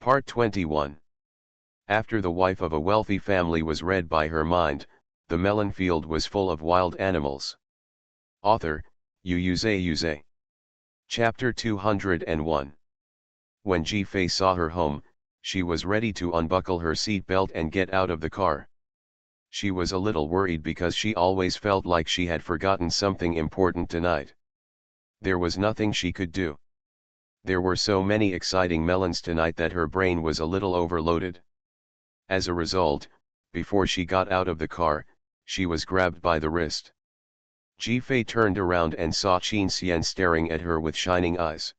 Part 21. After the wife of a wealthy family was read by her mind, the melon field was full of wild animals. Author, Yuze. Chapter 201. When Ji-Fei saw her home, she was ready to unbuckle her seat belt and get out of the car. She was a little worried because she always felt like she had forgotten something important tonight. There was nothing she could do. There were so many exciting melons tonight that her brain was a little overloaded. As a result, before she got out of the car, she was grabbed by the wrist. Ji-Fei turned around and saw Qin Xian staring at her with shining eyes.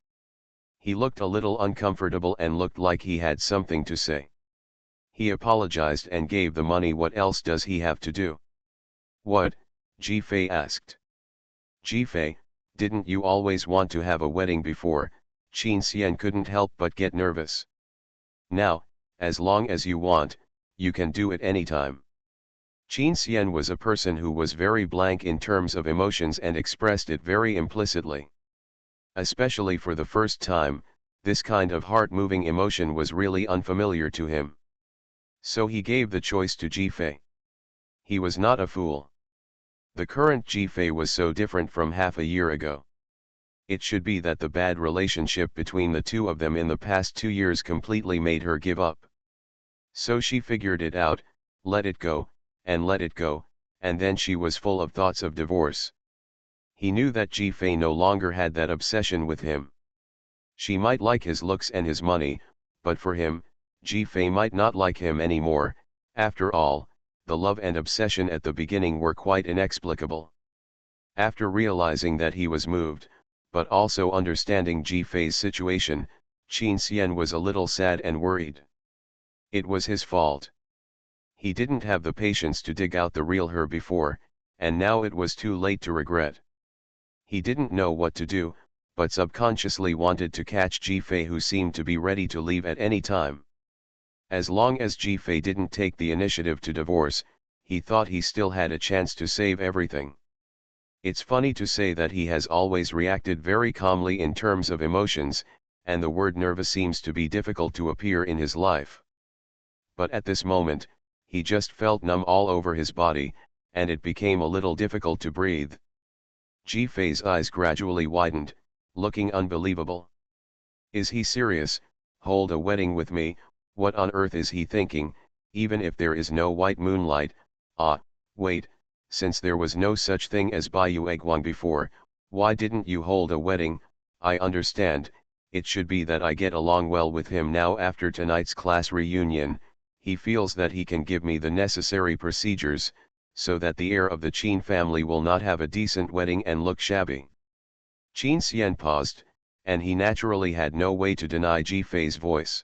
He looked a little uncomfortable and looked like he had something to say. He apologized and gave the money. What else does he have to do? What? Ji-Fei asked. Ji-Fei, didn't you always want to have a wedding before? Qin Xian couldn't help but get nervous. Now, as long as you want, you can do it anytime. Qin Xian was a person who was very blank in terms of emotions and expressed it very implicitly. Especially for the first time, this kind of heart-moving emotion was really unfamiliar to him. So he gave the choice to Ji-Fei. He was not a fool. The current Ji-Fei was so different from half a year ago. It should be that the bad relationship between the two of them in the past 2 years completely made her give up. So she figured it out, let it go, and then she was full of thoughts of divorce. He knew that Ji-Fei no longer had that obsession with him. She might like his looks and his money, but for him, Ji-Fei might not like him anymore. After all, the love and obsession at the beginning were quite inexplicable. After realizing that he was moved, but also understanding Ji-Fei's situation, Qin Xian was a little sad and worried. It was his fault. He didn't have the patience to dig out the real her before, and now it was too late to regret. He didn't know what to do, but subconsciously wanted to catch Ji-Fei, who seemed to be ready to leave at any time. As long as Ji-Fei didn't take the initiative to divorce, he thought he still had a chance to save everything. It's funny to say that he has always reacted very calmly in terms of emotions, and the word nervous seems to be difficult to appear in his life. But at this moment, he just felt numb all over his body, and it became a little difficult to breathe. Ji-Fei's eyes gradually widened, looking unbelievable. Is he serious? Hold a wedding with me? What on earth is he thinking? Even if there is no white moonlight, wait, since there was no such thing as Xuanhuan before, why didn't you hold a wedding? I understand, it should be that I get along well with him now after tonight's class reunion. He feels that he can give me the necessary procedures, so that the heir of the Qin family will not have a decent wedding and look shabby. Qin Xian paused, and he naturally had no way to deny Ji-Fei's voice.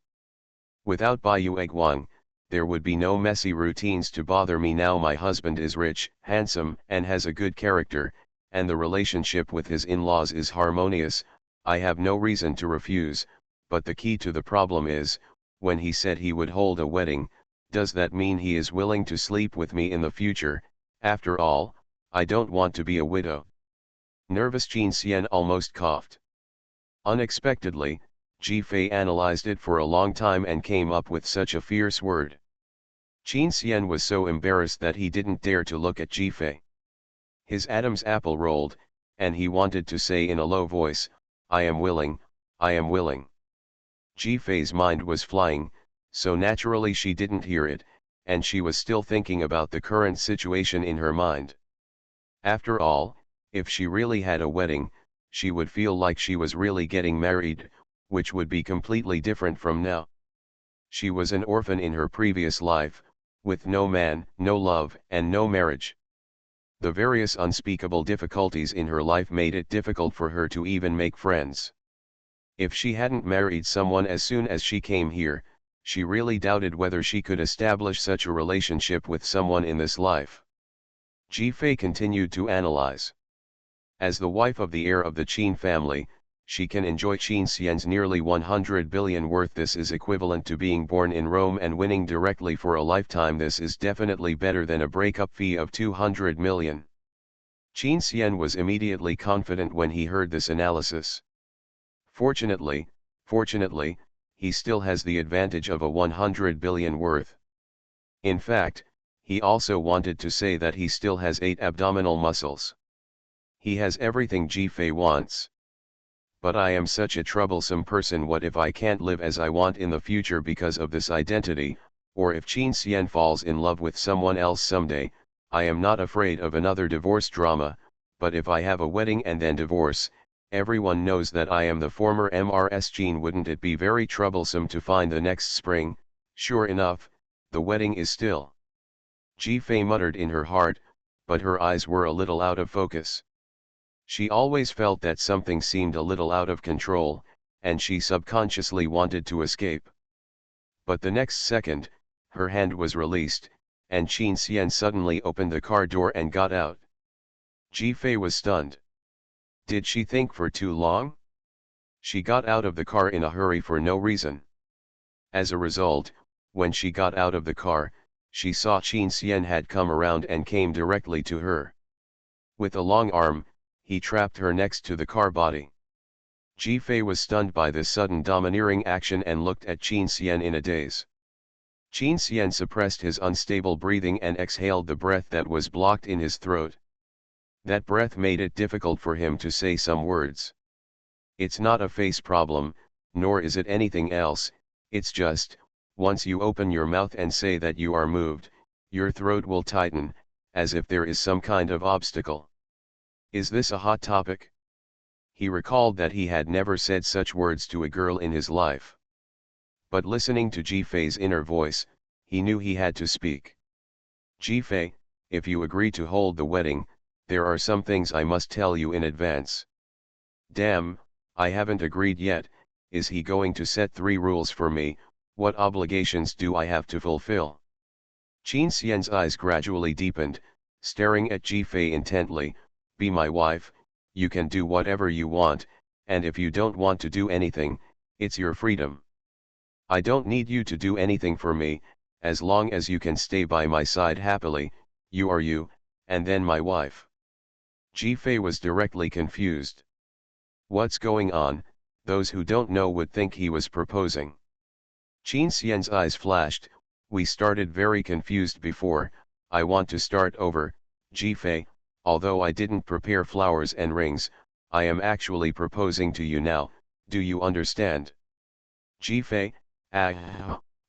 Without Xuanhuan, there would be no messy routines to bother me now. My husband is rich, handsome, and has a good character, and the relationship with his in-laws is harmonious. I have no reason to refuse, but the key to the problem is, when he said he would hold a wedding, does that mean he is willing to sleep with me in the future? After all, I don't want to be a widow. Nervous Qin Xian almost coughed. Unexpectedly, Ji-Fei analyzed it for a long time and came up with such a fierce word. Qin Xian was so embarrassed that he didn't dare to look at Ji-Fei. His Adam's apple rolled, and he wanted to say in a low voice, I am willing. Ji-Fei's mind was flying, so naturally she didn't hear it, and she was still thinking about the current situation in her mind. After all, if she really had a wedding, she would feel like she was really getting married, which would be completely different from now. She was an orphan in her previous life, with no man, no love, and no marriage. The various unspeakable difficulties in her life made it difficult for her to even make friends. If she hadn't married someone as soon as she came here, she really doubted whether she could establish such a relationship with someone in this life. Ji-Fei continued to analyze. As the wife of the heir of the Qin family, she can enjoy Qin Xian's nearly 100 billion worth. This is equivalent to being born in Rome and winning directly for a lifetime. This is definitely better than a breakup fee of 200 million. Qin Xian was immediately confident when he heard this analysis. Fortunately, he still has the advantage of a 100 billion worth. In fact, he also wanted to say that he still has 8 abdominal muscles. He has everything Ji-Fei wants. But I am such a troublesome person. What if I can't live as I want in the future because of this identity, or if Qin Xian falls in love with someone else someday? I am not afraid of another divorce drama, but if I have a wedding and then divorce, everyone knows that I am the former MRS Qin. Wouldn't it be very troublesome to find the next spring? Sure enough, the wedding is still. Ji-Fei muttered in her heart, but her eyes were a little out of focus. She always felt that something seemed a little out of control, and she subconsciously wanted to escape. But the next second, her hand was released, and Qin Xian suddenly opened the car door and got out. Ji-Fei was stunned. Did she think for too long? She got out of the car in a hurry for no reason. As a result, when she got out of the car, she saw Qin Xian had come around and came directly to her. With a long arm, he trapped her next to the car body. Ji-Fei was stunned by this sudden domineering action and looked at Qin Xian in a daze. Qin Xian suppressed his unstable breathing and exhaled the breath that was blocked in his throat. That breath made it difficult for him to say some words. It's not a face problem, nor is it anything else, it's just, once you open your mouth and say that you are moved, your throat will tighten, as if there is some kind of obstacle. Is this a hot topic? He recalled that he had never said such words to a girl in his life. But listening to Ji-Fei's inner voice, he knew he had to speak. Ji-Fei, if you agree to hold the wedding, there are some things I must tell you in advance. Damn, I haven't agreed yet. Is he going to set 3 rules for me? What obligations do I have to fulfill? Qin Xian's eyes gradually deepened, staring at Ji-Fei intently. Be my wife, you can do whatever you want, and if you don't want to do anything, it's your freedom. I don't need you to do anything for me, as long as you can stay by my side happily. You are you, and then my wife. Ji-Fei was directly confused. What's going on? Those who don't know would think he was proposing. Qin Xian's eyes flashed. We started very confused before. I want to start over, Ji-Fei. Although I didn't prepare flowers and rings, I am actually proposing to you now. Do you understand? Ji-Fei,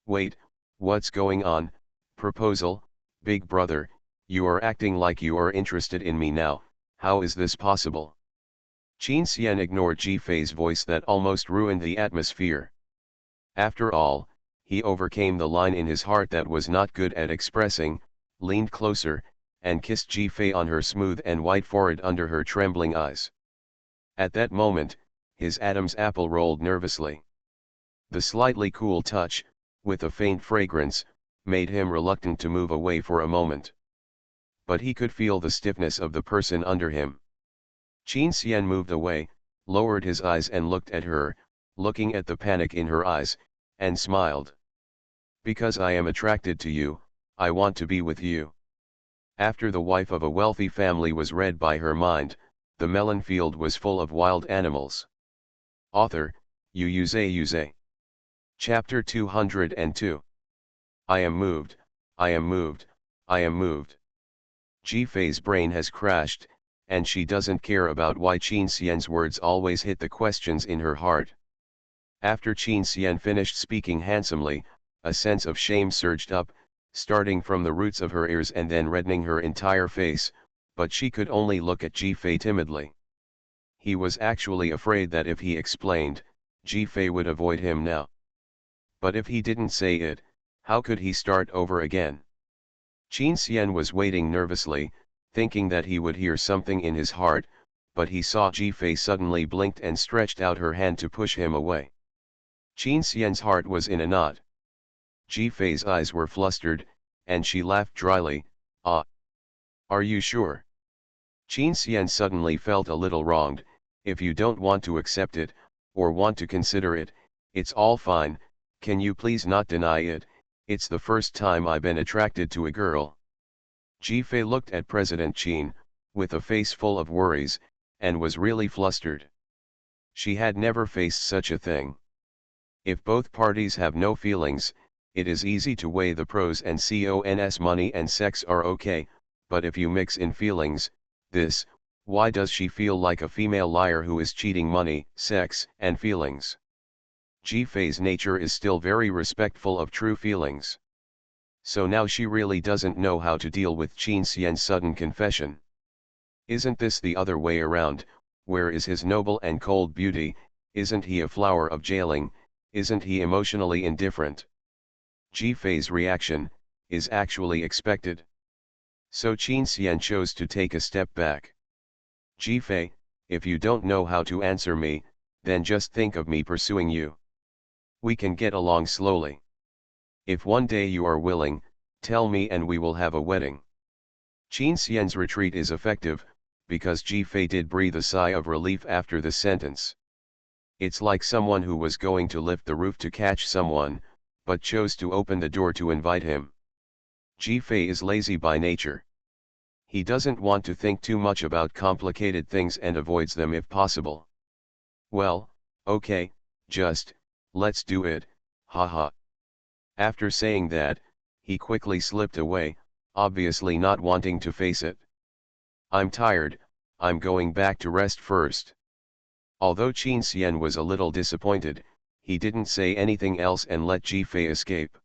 wait, what's going on? Proposal, big brother, you are acting like you are interested in me now. How is this possible? Qin Xian ignored Ji-Fei's voice that almost ruined the atmosphere. After all, he overcame the line in his heart that was not good at expressing, leaned closer, and kissed Ji-Fei on her smooth and white forehead under her trembling eyes. At that moment, his Adam's apple rolled nervously. The slightly cool touch, with a faint fragrance, made him reluctant to move away for a moment. But he could feel the stiffness of the person under him. Qin Xian moved away, lowered his eyes and looked at her, looking at the panic in her eyes, and smiled. Because I am attracted to you, I want to be with you. After the wife of a wealthy family was read by her mind, the melon field was full of wild animals. Author, Yu. Chapter 202. I am moved, I am moved, I am moved. Ji-Fei's brain has crashed, and she doesn't care about why Qin Xian's words always hit the questions in her heart. After Qin Xian finished speaking handsomely, a sense of shame surged up, starting from the roots of her ears and then reddening her entire face, but she could only look at Ji-Fei timidly. He was actually afraid that if he explained, Ji-Fei would avoid him now. But if he didn't say it, how could he start over again? Qin Xian was waiting nervously, thinking that he would hear something in his heart, but he saw Ji-Fei suddenly blinked and stretched out her hand to push him away. Qin Xian's heart was in a knot. Ji-Fei's eyes were flustered, and she laughed dryly. Ah! Are you sure? Qin Xian suddenly felt a little wronged. If you don't want to accept it, or want to consider it, it's all fine. Can you please not deny it? It's the first time I've been attracted to a girl. Ji-Fei looked at President Qin, with a face full of worries, and was really flustered. She had never faced such a thing. If both parties have no feelings, it is easy to weigh the pros and cons. Money and sex are okay, but if you mix in feelings, why does she feel like a female liar who is cheating money, sex, and feelings? Ji-Fei's nature is still very respectful of true feelings. So now she really doesn't know how to deal with Qin Xian's sudden confession. Isn't this the other way around? Where is his noble and cold beauty? Isn't he a flower of jailing? Isn't he emotionally indifferent? Ji-Fei's reaction is actually expected. So Qin Xian chose to take a step back. Ji-Fei, if you don't know how to answer me, then just think of me pursuing you. We can get along slowly. If one day you are willing, tell me and we will have a wedding. Qin Xian's retreat is effective, because Ji-Fei did breathe a sigh of relief after the sentence. It's like someone who was going to lift the roof to catch someone, but chose to open the door to invite him. Ji-Fei is lazy by nature. He doesn't want to think too much about complicated things and avoids them if possible. Well, okay, let's do it, haha. After saying that, he quickly slipped away, obviously not wanting to face it. I'm tired, I'm going back to rest first. Although Qin Xian was a little disappointed, he didn't say anything else and let Ji-Fei escape.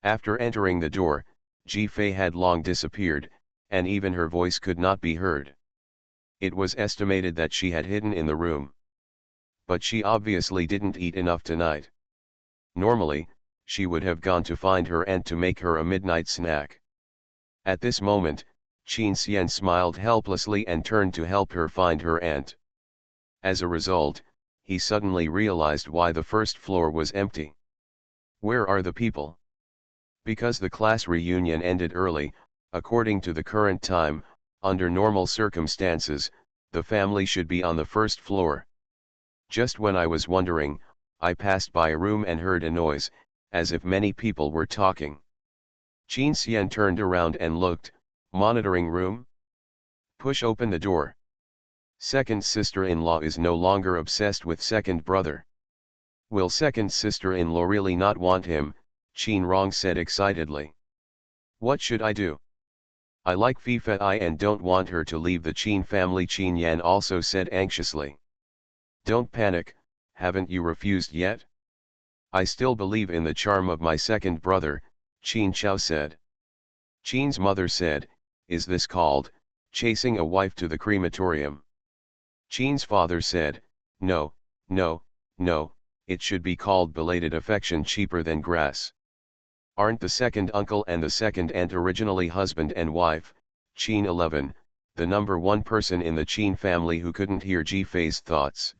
After entering the door, Ji-Fei had long disappeared, and even her voice could not be heard. It was estimated that she had hidden in the room. But she obviously didn't eat enough tonight. Normally, she would have gone to find her aunt to make her a midnight snack. At this moment, Qin Xian smiled helplessly and turned to help her find her aunt. As a result, he suddenly realized why the first floor was empty. Where are the people? Because the class reunion ended early, according to the current time, under normal circumstances, the family should be on the first floor. Just when I was wondering, I passed by a room and heard a noise, as if many people were talking. Qin Xian turned around and looked. Monitoring room? Push open the door. Second sister-in-law is no longer obsessed with second brother. Will second sister-in-law really not want him? Qin Rong said excitedly. What should I do? I like Fei and don't want her to leave the Qin family, Qin Yan also said anxiously. Don't panic, haven't you refused yet? I still believe in the charm of my second brother, Qin Chao said. Qin's mother said, is this called chasing a wife to the crematorium? Qin's father said, no, it should be called belated affection, cheaper than grass. Aren't the second uncle and the second aunt originally husband and wife? Qin 11, the number one person in the Qin family who couldn't hear Ji-Fei's thoughts.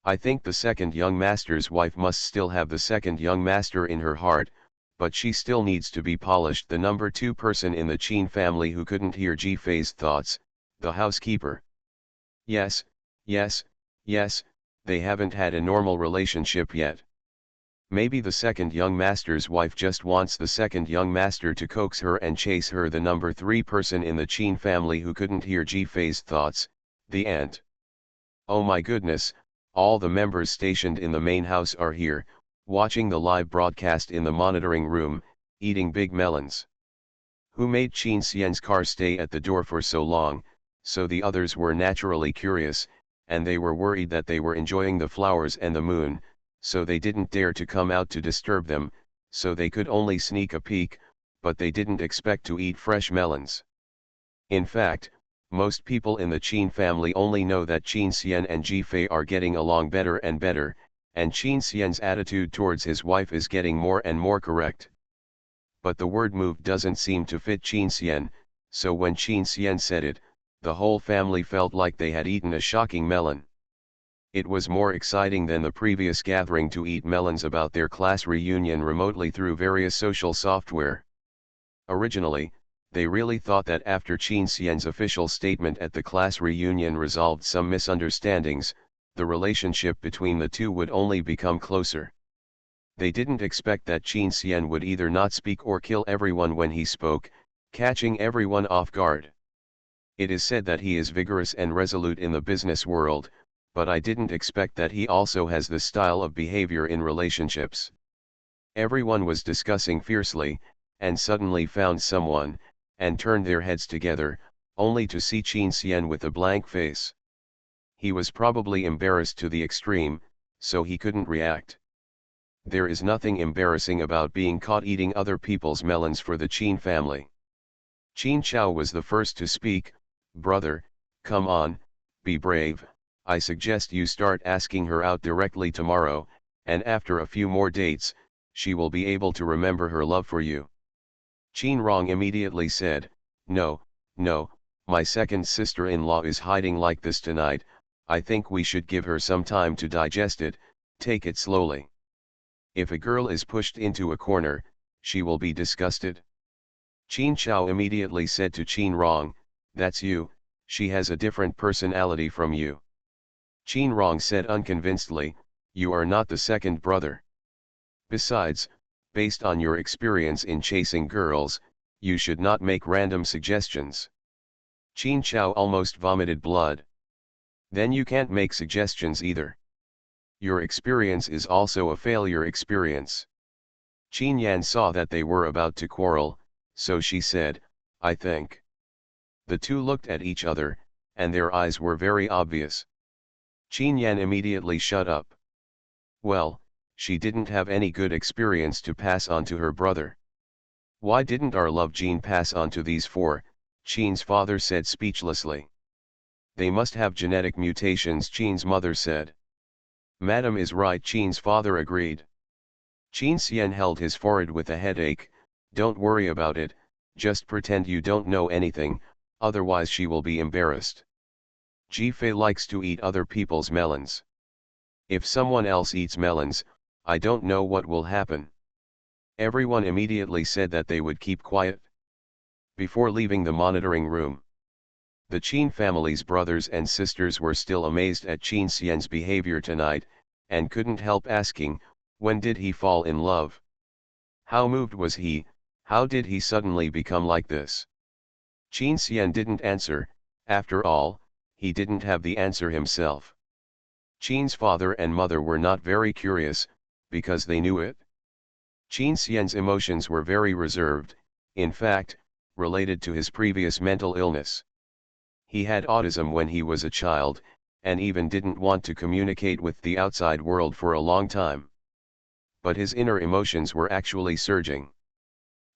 I think the second young master's wife must still have the second young master in her heart, but she still needs to be polished. The number two person in the Qin family who couldn't hear Ji-Fei's thoughts, the housekeeper. Yes, they haven't had a normal relationship yet. Maybe the second young master's wife just wants the second young master to coax her and chase her. The number three person in the Qin family who couldn't hear Ji-Fei's thoughts, the aunt. Oh my goodness, all the members stationed in the main house are here, watching the live broadcast in the monitoring room, eating big melons. Who made Qin Xian's car stay at the door for so long? So the others were naturally curious, and they were worried that they were enjoying the flowers and the moon, so they didn't dare to come out to disturb them, so they could only sneak a peek, but they didn't expect to eat fresh melons. In fact, most people in the Qin family only know that Qin Xian and Ji-Fei are getting along better and better, and Qin Xian's attitude towards his wife is getting more and more correct. But the word move doesn't seem to fit Qin Xian, so when Qin Xian said it, the whole family felt like they had eaten a shocking melon. It was more exciting than the previous gathering to eat melons about their class reunion remotely through various social software. Originally, they really thought that after Qin Xian's official statement at the class reunion resolved some misunderstandings, the relationship between the two would only become closer. They didn't expect that Qin Xian would either not speak or kill everyone when he spoke, catching everyone off guard. It is said that he is vigorous and resolute in the business world, but I didn't expect that he also has this style of behavior in relationships. Everyone was discussing fiercely, and suddenly found someone, and turned their heads together, only to see Qin Xian with a blank face. He was probably embarrassed to the extreme, so he couldn't react. There is nothing embarrassing about being caught eating other people's melons for the Qin family. Qin Chao was the first to speak. Brother, come on, be brave. I suggest you start asking her out directly tomorrow, and after a few more dates, she will be able to remember her love for you. Qin Rong immediately said, No, no, my second sister-in-law is hiding like this tonight. I think we should give her some time to digest it, take it slowly. If a girl is pushed into a corner, she will be disgusted. Qin Chao immediately said to Qin Rong, That's you, she has a different personality from you. Qin Rong said unconvincedly, You are not the second brother. Besides, based on your experience in chasing girls, you should not make random suggestions. Qin Chao almost vomited blood. Then you can't make suggestions either. Your experience is also a failure experience. Qin Yan saw that they were about to quarrel, so she said, I think. The two looked at each other, and their eyes were very obvious. Qin Yan immediately shut up. Well, she didn't have any good experience to pass on to her brother. Why didn't our love gene pass on to these four? Qin's father said speechlessly. They must have genetic mutations, Qin's mother said. Madam is right, Qin's father agreed. Qin Xian held his forehead with a headache. Don't worry about it, just pretend you don't know anything, otherwise she will be embarrassed. Jifei likes to eat other people's melons. If someone else eats melons, I don't know what will happen. Everyone immediately said that they would keep quiet. Before leaving the monitoring room, the Qin family's brothers and sisters were still amazed at Qin Xian's behavior tonight, and couldn't help asking, when did he fall in love? How moved was he? How did he suddenly become like this? Qin Xian didn't answer. After all, he didn't have the answer himself. Qin's father and mother were not very curious, because they knew it. Qin Xian's emotions were very reserved, in fact, related to his previous mental illness. He had autism when he was a child, and even didn't want to communicate with the outside world for a long time. But his inner emotions were actually surging.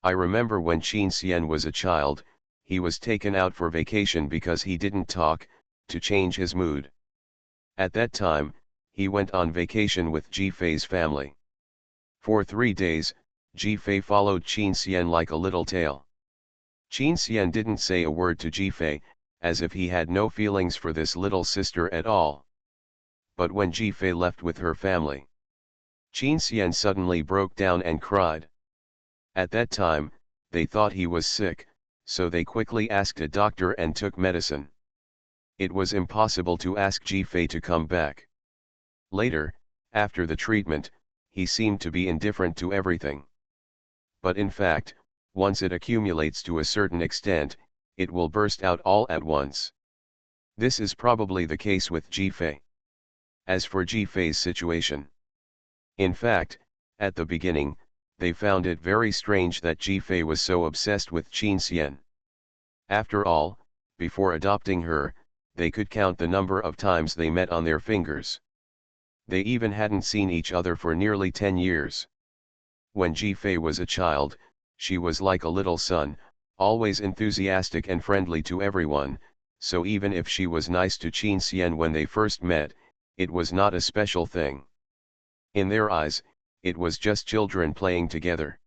I remember when Qin Xian was a child, he was taken out for vacation because he didn't talk, to change his mood. At that time, he went on vacation with Jifei's family. For 3 days, Jifei followed Qin Xian like a little tail. Qin Xian didn't say a word to Jifei, as if he had no feelings for this little sister at all. But when Jifei left with her family, Qin Xian suddenly broke down and cried. At that time, they thought he was sick, so they quickly asked a doctor and took medicine. It was impossible to ask Jifei to come back. Later, after the treatment, he seemed to be indifferent to everything. But in fact, once it accumulates to a certain extent, it will burst out all at once. This is probably the case with Jifei. As for Jifei's situation, in fact, at the beginning, they found it very strange that Jifei was so obsessed with Qin Xian. After all, before adopting her, they could count the number of times they met on their fingers. They even hadn't seen each other for nearly 10 years. When Jifei was a child, she was like a little son, always enthusiastic and friendly to everyone, so even if she was nice to Qin Xian when they first met, it was not a special thing. In their eyes, it was just children playing together.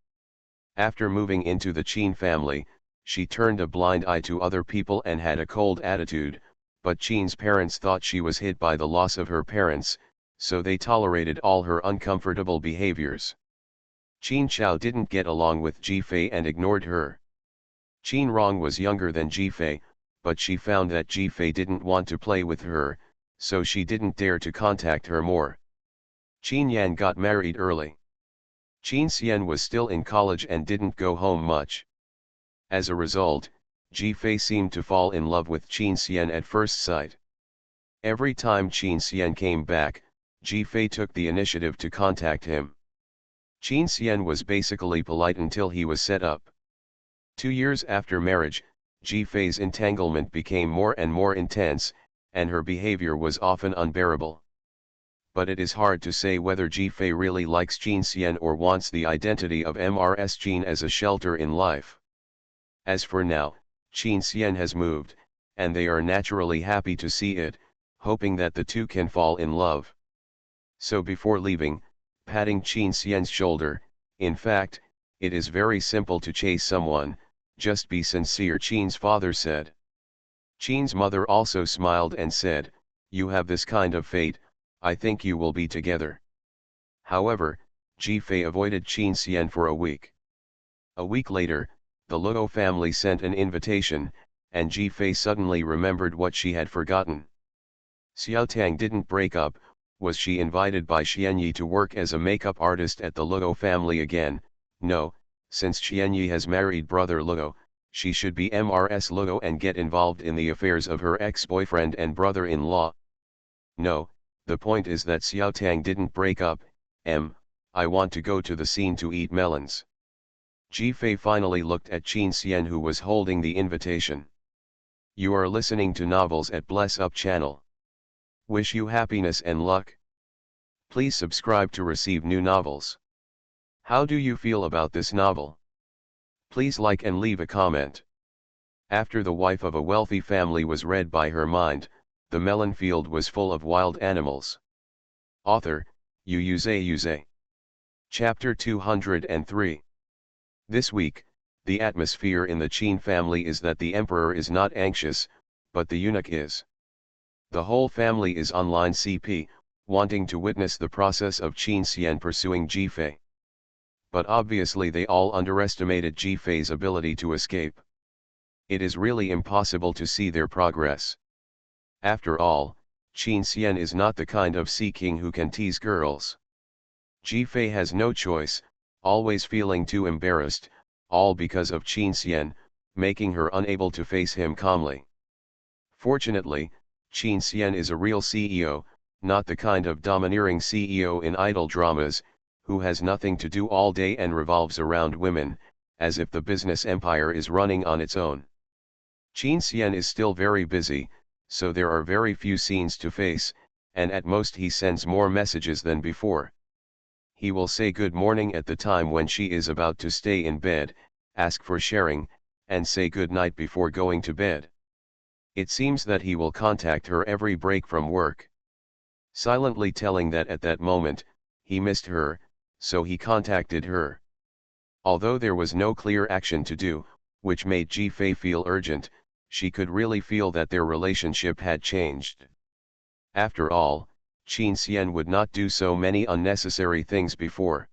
After moving into the Qin family, she turned a blind eye to other people and had a cold attitude, but Qin's parents thought she was hit by the loss of her parents, so they tolerated all her uncomfortable behaviors. Qin Chao didn't get along with Jifei and ignored her. Qin Rong was younger than Jifei, but she found that Jifei didn't want to play with her, so she didn't dare to contact her more. Qin Yan got married early. Qin Xian was still in college and didn't go home much. As a result, Jifei seemed to fall in love with Qin Xian at first sight. Every time Qin Xian came back, Ji Fei took the initiative to contact him. Qin Xian was basically polite until he was set up. 2 years after marriage, Ji Fei's entanglement became more and more intense, and her behavior was often unbearable. But it is hard to say whether Ji Fei really likes Qin Xian or wants the identity of Mrs. Qin as a shelter in life. As for now, Qin Xian has moved, and they are naturally happy to see it, hoping that the two can fall in love. So before leaving, patting Qin Xian's shoulder, in fact, it is very simple to chase someone, just be sincere, Qin's father said. Qin's mother also smiled and said, "You have this kind of fate, I think you will be together." However, Ji Fei avoided Qin Xian for a week. A week later, the Luo family sent an invitation, and Ji Fei suddenly remembered what she had forgotten. Xiao Tang didn't break up. Was she invited by Xianyi to work as a makeup artist at the Luo family again? No, since Xianyi has married brother Luo, she should be Mrs. Luo and get involved in the affairs of her ex-boyfriend and brother-in-law. No, the point is that Xiao Tang didn't break up. I want to go to the scene to eat melons. Ji Fei finally looked at Qin Xian, who was holding the invitation. You are listening to Novels at Bless Up channel. Wish you happiness and luck. Please subscribe to receive new novels. How do you feel about this novel? Please like and leave a comment. After the wife of a wealthy family was read by her mind, the melon field was full of wild animals. Author, Xuanhuan. Chapter 203. This week, the atmosphere in the Qin family is that the emperor is not anxious, but the eunuch is. The whole family is online CP, wanting to witness the process of Qin Xian pursuing Ji Fei. But obviously they all underestimated Ji Fei's ability to escape. It is really impossible to see their progress. After all, Qin Xian is not the kind of sea king who can tease girls. Ji Fei has no choice, always feeling too embarrassed, all because of Qin Xian, making her unable to face him calmly. Fortunately, Qin Xian is a real CEO, not the kind of domineering CEO in idol dramas, who has nothing to do all day and revolves around women, as if the business empire is running on its own. Qin Xian is still very busy, so there are very few scenes to face, and at most he sends more messages than before. He will say good morning at the time when she is about to stay in bed, ask for sharing, and say good night before going to bed. It seems that he will contact her every break from work, silently telling that at that moment, he missed her, so he contacted her. Although there was no clear action to do, which made Ji Fei feel urgent, she could really feel that their relationship had changed. After all, Qin Xian would not do so many unnecessary things before.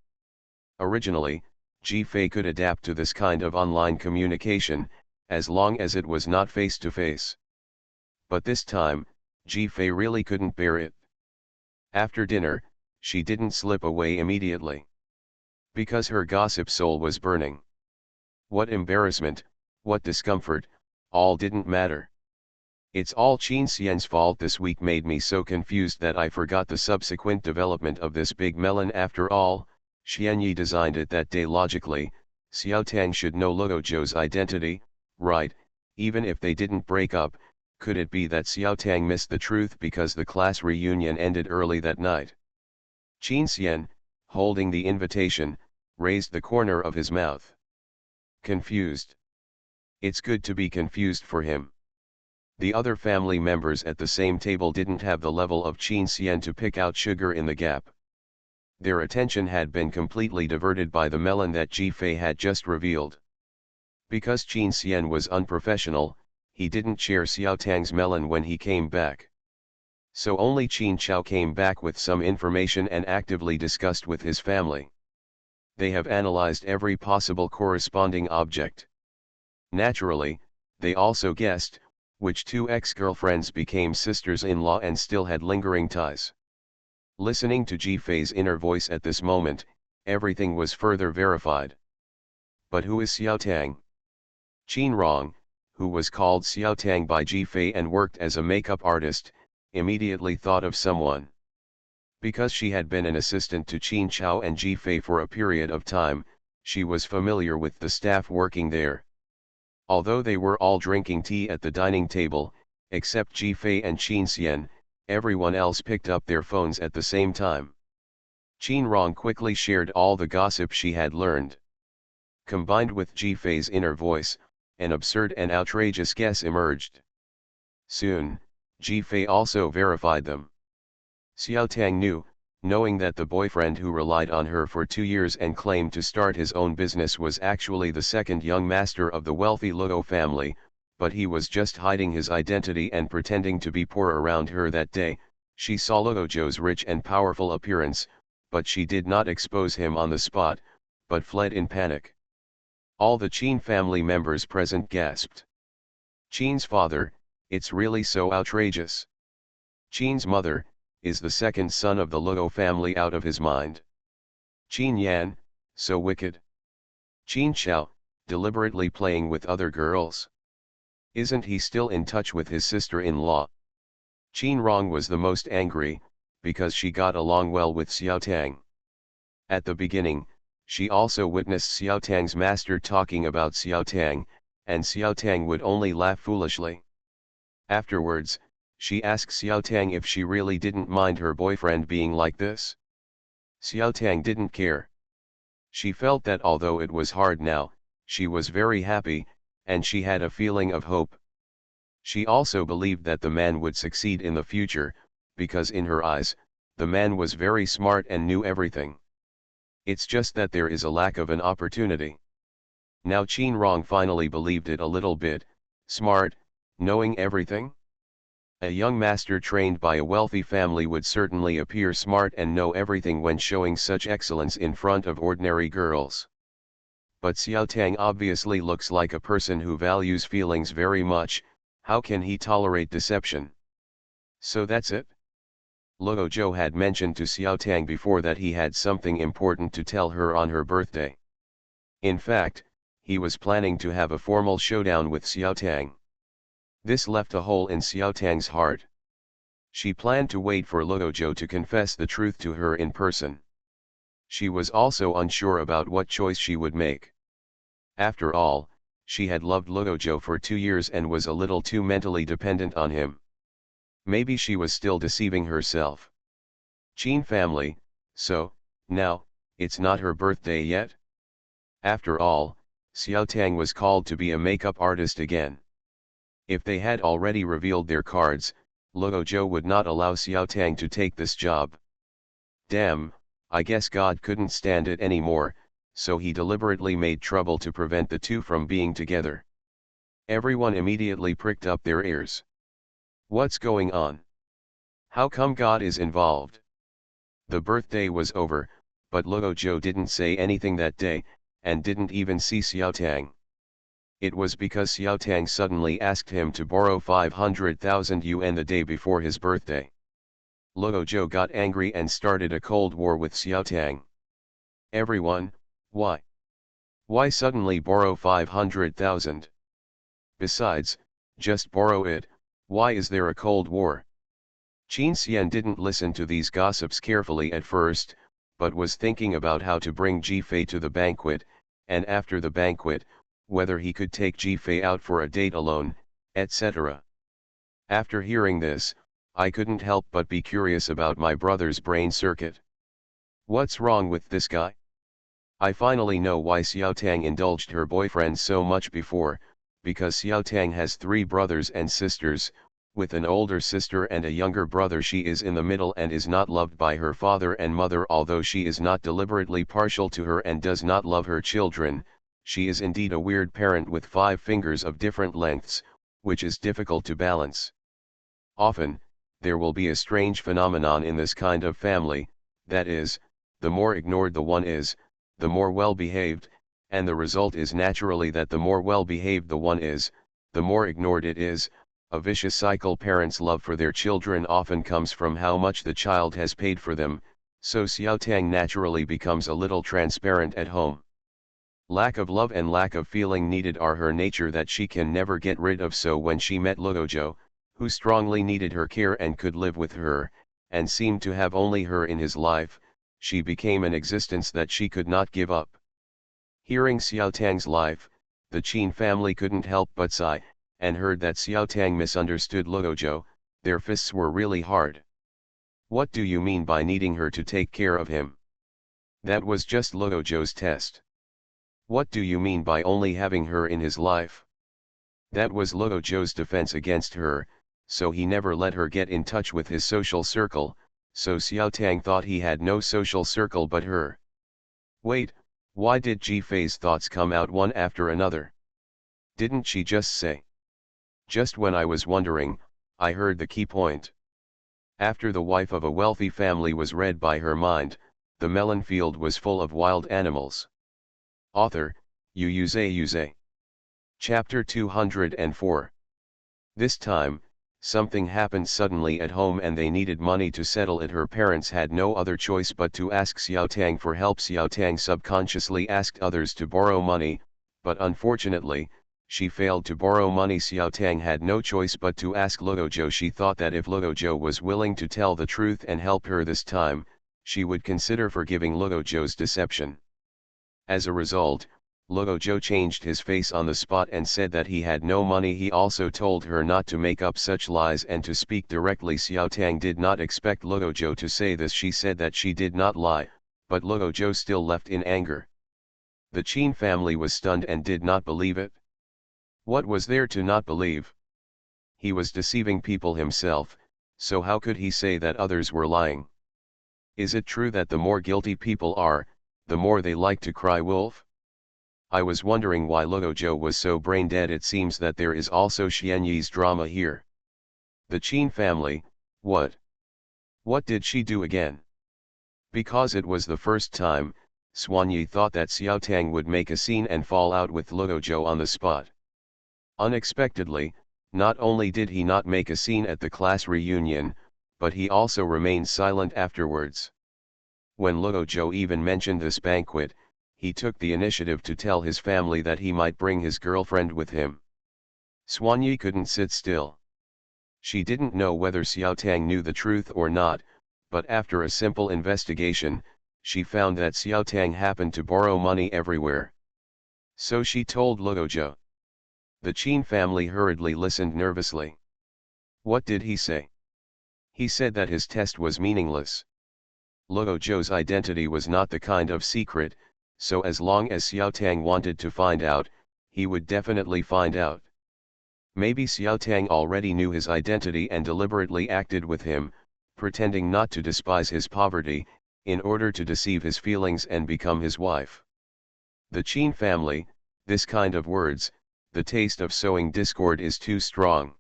Originally, Ji Fei could adapt to this kind of online communication, as long as it was not face-to-face. But this time, Ji Fei really couldn't bear it. After dinner, she didn't slip away immediately. Because her gossip soul was burning. What embarrassment, what discomfort, all didn't matter. It's all Qin Xian's fault. This week made me so confused that I forgot the subsequent development of this big melon. After all, Xianyi designed it that day. Logically, Xiao Tang should know Luo Zhou's identity, right? Even if they didn't break up, could it be that Xiao Tang missed the truth because the class reunion ended early that night? Qin Xian, holding the invitation, raised the corner of his mouth. Confused. It's good to be confused for him. The other family members at the same table didn't have the level of Qin Xian to pick out sugar in the gap. Their attention had been completely diverted by the melon that Ji Fei had just revealed. Because Qin Xian was unprofessional, he didn't share Xiao Tang's melon when he came back. So only Qin Chao came back with some information and actively discussed with his family. They have analyzed every possible corresponding object. Naturally, they also guessed which two ex-girlfriends became sisters-in-law and still had lingering ties. Listening to Ji Fei's inner voice at this moment, everything was further verified. But who is Xiao Tang? Qin Rong, who was called Xiao Tang by Ji Fei and worked as a makeup artist, immediately thought of someone. Because she had been an assistant to Qin Chao and Ji Fei for a period of time, she was familiar with the staff working there. Although they were all drinking tea at the dining table, except Ji Fei and Qin Xian, everyone else picked up their phones at the same time. Qin Rong quickly shared all the gossip she had learned. Combined with Ji Fei's inner voice, an absurd and outrageous guess emerged. Soon, Ji Fei also verified them. Xiao Tang knew, knowing that the boyfriend who relied on her for 2 years and claimed to start his own business was actually the second young master of the wealthy Luo family, but he was just hiding his identity and pretending to be poor around her that day. She saw Luo Zhou's rich and powerful appearance, but she did not expose him on the spot, but fled in panic. All the Qin family members present gasped. Qin's father, it's really so outrageous. Qin's mother, is the second son of the Luo family out of his mind. Qin Yan, so wicked. Qin Xiao, deliberately playing with other girls. Isn't he still in touch with his sister-in-law? Qin Rong was the most angry, because she got along well with Xiao Tang. At the beginning, she also witnessed Xiao Tang's master talking about Xiao Tang, and Xiao Tang would only laugh foolishly. Afterwards, she asked Xiao Tang if she really didn't mind her boyfriend being like this. Xiao Tang didn't care. She felt that although it was hard now, she was very happy, and she had a feeling of hope. She also believed that the man would succeed in the future, because in her eyes, the man was very smart and knew everything. It's just that there is a lack of an opportunity. Now Qin Rong finally believed it a little bit. Smart, knowing everything? A young master trained by a wealthy family would certainly appear smart and know everything when showing such excellence in front of ordinary girls. But Xiao Tang obviously looks like a person who values feelings very much. How can he tolerate deception? So that's it? Luo Zhou had mentioned to Xiao Tang before that he had something important to tell her on her birthday. In fact, he was planning to have a formal showdown with Xiao Tang. This left a hole in Xiao Tang's heart. She planned to wait for Luo Zhou to confess the truth to her in person. She was also unsure about what choice she would make. After all, she had loved Luo Zhou for 2 years and was a little too mentally dependent on him. Maybe she was still deceiving herself. Qin family, so, now, it's not her birthday yet? After all, Xiao Tang was called to be a makeup artist again. If they had already revealed their cards, Luo Zhou would not allow Xiao Tang to take this job. Damn, I guess God couldn't stand it anymore, so he deliberately made trouble to prevent the two from being together. Everyone immediately pricked up their ears. What's going on? How come God is involved? The birthday was over, but Luo Zhou didn't say anything that day, and didn't even see Xiao Tang. It was because Xiao Tang suddenly asked him to borrow 500,000 yuan the day before his birthday. Luo Zhou got angry and started a cold war with Xiao Tang. Everyone, why? Why suddenly borrow 500,000? Besides, just borrow it, why is there a cold war? Qin Xian didn't listen to these gossips carefully at first, but was thinking about how to bring Ji Fei to the banquet, and after the banquet, whether he could take Ji Fei out for a date alone, etc. After hearing this, I couldn't help but be curious about my brother's brain circuit. What's wrong with this guy? I finally know why Xiao Tang indulged her boyfriend so much before, because Xiao Tang has 3 brothers and sisters, with an older sister and a younger brother. She is in the middle and is not loved by her father and mother. Although she is not deliberately partial to her and does not love her children, she is indeed a weird parent with 5 fingers of different lengths, which is difficult to balance. Often, there will be a strange phenomenon in this kind of family, that is, the more ignored the one is, the more well-behaved, and the result is naturally that the more well-behaved the one is, the more ignored it is. A vicious cycle. Parents' love for their children often comes from how much the child has paid for them, so Xiao Tang naturally becomes a little transparent at home. Lack of love and lack of feeling needed are her nature that she can never get rid of. So when she met Luo Zhou, who strongly needed her care and could live with her, and seemed to have only her in his life, she became an existence that she could not give up. Hearing Xiao Tang's life, the Qin family couldn't help but sigh, and heard that Xiao Tang misunderstood Luozhou. Their fists were really hard. What do you mean by needing her to take care of him? That was just Luozhou's test. What do you mean by only having her in his life? That was Luozhou's defense against her, so he never let her get in touch with his social circle, so Xiao Tang thought he had no social circle but her. Wait, why did Ji Fei's thoughts come out one after another? Didn't she just say? Just when I was wondering, I heard the key point. After the wife of a wealthy family was read by her mind, the melon field was full of wild animals. Author, Yuze. Chapter 204. This time, something happened suddenly at home and they needed money to settle it. Her parents had no other choice but to ask Xiao Tang for help. Xiao Tang subconsciously asked others to borrow money, but unfortunately, she failed to borrow money. Xiao Tang had no choice but to ask Luozhou. She thought that if Luozhou was willing to tell the truth and help her this time, she would consider forgiving Luozhou's deception. As a result, Luozhou changed his face on the spot and said that he had no money. He also told her not to make up such lies and to speak directly. Xiao Tang did not expect Luozhou to say this. She said that she did not lie, but Luozhou still left in anger. The Qin family was stunned and did not believe it. What was there to not believe? He was deceiving people himself, so how could he say that others were lying? Is it true that the more guilty people are, the more they like to cry wolf? I was wondering why Luozhou was so brain dead. It seems that there is also Xuanhuan's drama here. The Qin family, what? What did she do again? Because it was the first time, Xuanhuan thought that Xiao Tang would make a scene and fall out with Luozhou on the spot. Unexpectedly, not only did he not make a scene at the class reunion, but he also remained silent afterwards. When Luozhou even mentioned this banquet, he took the initiative to tell his family that he might bring his girlfriend with him. Xuanhuan couldn't sit still. She didn't know whether Xiao Tang knew the truth or not, but after a simple investigation, she found that Xiao Tang happened to borrow money everywhere. So she told Luozhou. The Qin family hurriedly listened nervously. What did he say? He said that his test was meaningless. Luozhou's identity was not the kind of secret, so as long as Xiao Tang wanted to find out, he would definitely find out. Maybe Xiao Tang already knew his identity and deliberately acted with him, pretending not to despise his poverty, in order to deceive his feelings and become his wife. The Qin family, this kind of words, the taste of sowing discord is too strong.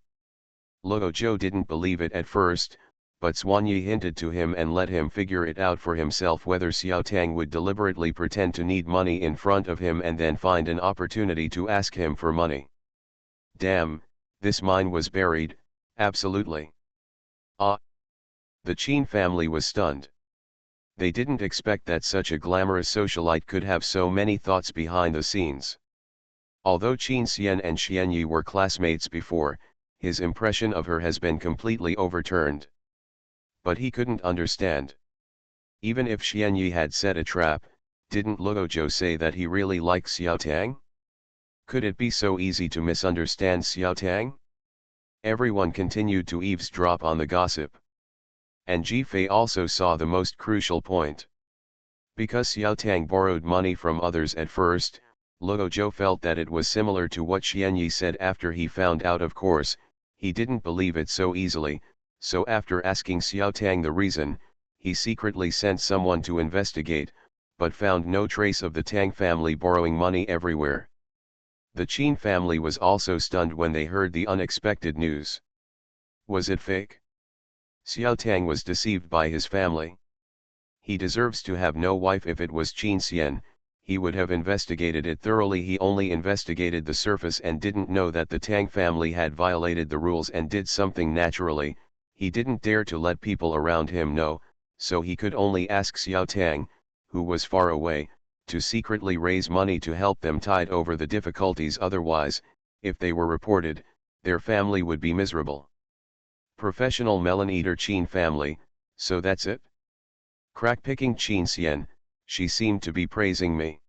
Luozhou didn't believe it at first, but Xuanhuan hinted to him and let him figure it out for himself whether Xiao Tang would deliberately pretend to need money in front of him and then find an opportunity to ask him for money. Damn, this mine was buried, absolutely. Ah! The Qin family was stunned. They didn't expect that such a glamorous socialite could have so many thoughts behind the scenes. Although Qin Xian and Xuanhuan were classmates before, his impression of her has been completely overturned. But he couldn't understand. Even if Xuanhuan had set a trap, didn't Luozhou say that he really liked Xiao Tang? Could it be so easy to misunderstand Xiao Tang? Everyone continued to eavesdrop on the gossip. And Ji Fei also saw the most crucial point. Because Xiao Tang borrowed money from others at first, Luozhou felt that it was similar to what Xuanhuan said after he found out. Of course, he didn't believe it so easily, so after asking Xiao Tang the reason, he secretly sent someone to investigate, but found no trace of the Tang family borrowing money everywhere. The Qin family was also stunned when they heard the unexpected news. Was it fake? Xiao Tang was deceived by his family. He deserves to have no wife. If it was Qin Xian, he would have investigated it thoroughly. He only investigated the surface and didn't know that the Tang family had violated the rules and did something naturally. He didn't dare to let people around him know, so he could only ask Xiao Tang, who was far away, to secretly raise money to help them tide over the difficulties. Otherwise, if they were reported, their family would be miserable. Professional melon eater Qin family, so that's it? Crack-picking Qin Xian, she seemed to be praising me.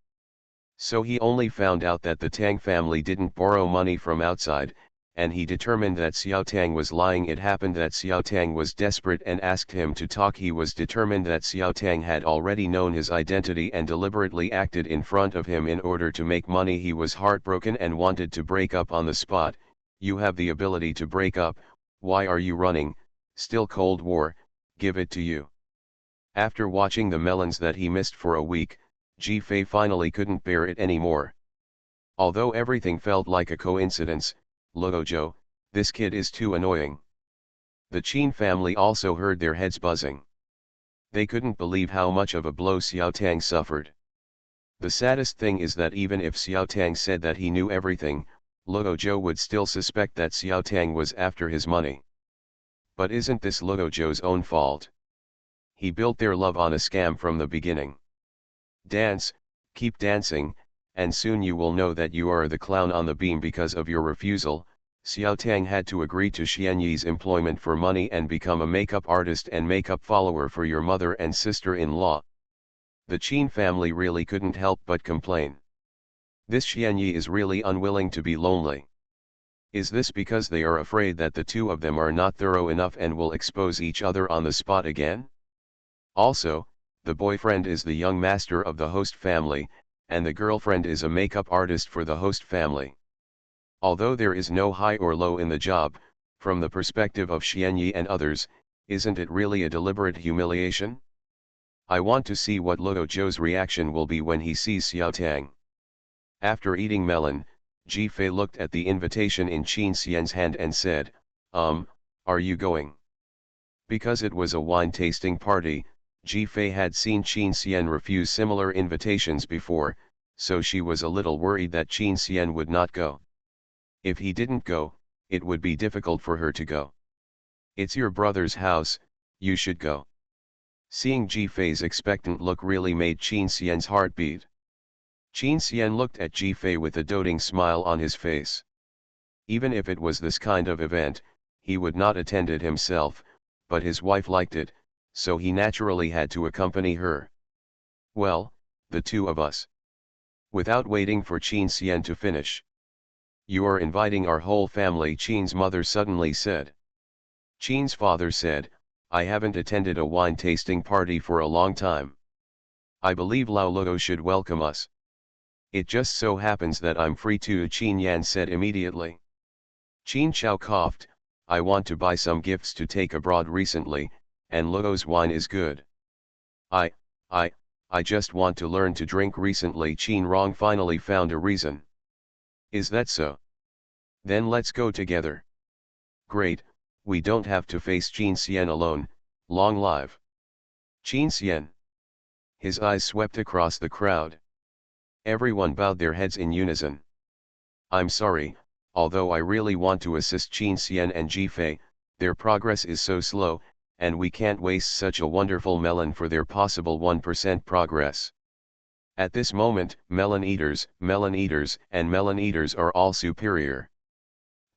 So he only found out that the Tang family didn't borrow money from outside, and he determined that Xiao Tang was lying. It happened that Xiao Tang was desperate and asked him to talk. He was determined that Xiao Tang had already known his identity and deliberately acted in front of him in order to make money. He was heartbroken and wanted to break up on the spot. You have the ability to break up, why are you running? Still Cold War, give it to you. After watching the melons that he missed for a week, Ji Fei finally couldn't bear it anymore. Although everything felt like a coincidence, Luojo, this kid is too annoying. The Qin family also heard their heads buzzing. They couldn't believe how much of a blow Xiao Tang suffered. The saddest thing is that even if Xiao Tang said that he knew everything, Luojo would still suspect that Xiao Tang was after his money. But isn't this Luojo's own fault? He built their love on a scam from the beginning. Dance, keep dancing, and soon you will know that you are the clown on the beam. Because of your refusal, Xiao Tang had to agree to Xianyi's employment for money and become a makeup artist and makeup follower for your mother and sister-in-law. The Qin family really couldn't help but complain. This Xianyi is really unwilling to be lonely. Is this because they are afraid that the two of them are not thorough enough and will expose each other on the spot again? Also, the boyfriend is the young master of the host family, and the girlfriend is a makeup artist for the host family. Although there is no high or low in the job, from the perspective of Xianyi and others, isn't it really a deliberate humiliation? I want to see what Luojo's reaction will be when he sees Xiao Tang. After eating melon, Ji Fei looked at the invitation in Qin Xian's hand and said, are you going? Because it was a wine tasting party, Ji Fei had seen Qin Xian refuse similar invitations before, so she was a little worried that Qin Xian would not go. If he didn't go, it would be difficult for her to go. It's your brother's house, you should go. Seeing Ji Fei's expectant look really made Qin Xian's heart beat. Qin Xian looked at Ji Fei with a doting smile on his face. Even if it was this kind of event, he would not attend it himself, but his wife liked it, so he naturally had to accompany her. Well, the two of us. Without waiting for Qin Xian to finish. You are inviting our whole family, Qin's mother suddenly said. Qin's father said, I haven't attended a wine tasting party for a long time. I believe Lao Luo should welcome us. It just so happens that I'm free too, Qin Yan said immediately. Qin Chao coughed, I want to buy some gifts to take abroad recently, and Luo's wine is good. I just want to learn to drink recently. Qin Rong finally found a reason. Is that so? Then let's go together. Great, we don't have to face Qin Xian alone, long live Qin Xian. His eyes swept across the crowd. Everyone bowed their heads in unison. I'm sorry, although I really want to assist Qin Xian and Ji Fei, their progress is so slow, and we can't waste such a wonderful melon for their possible 1% progress. At this moment, melon eaters, and melon eaters are all superior.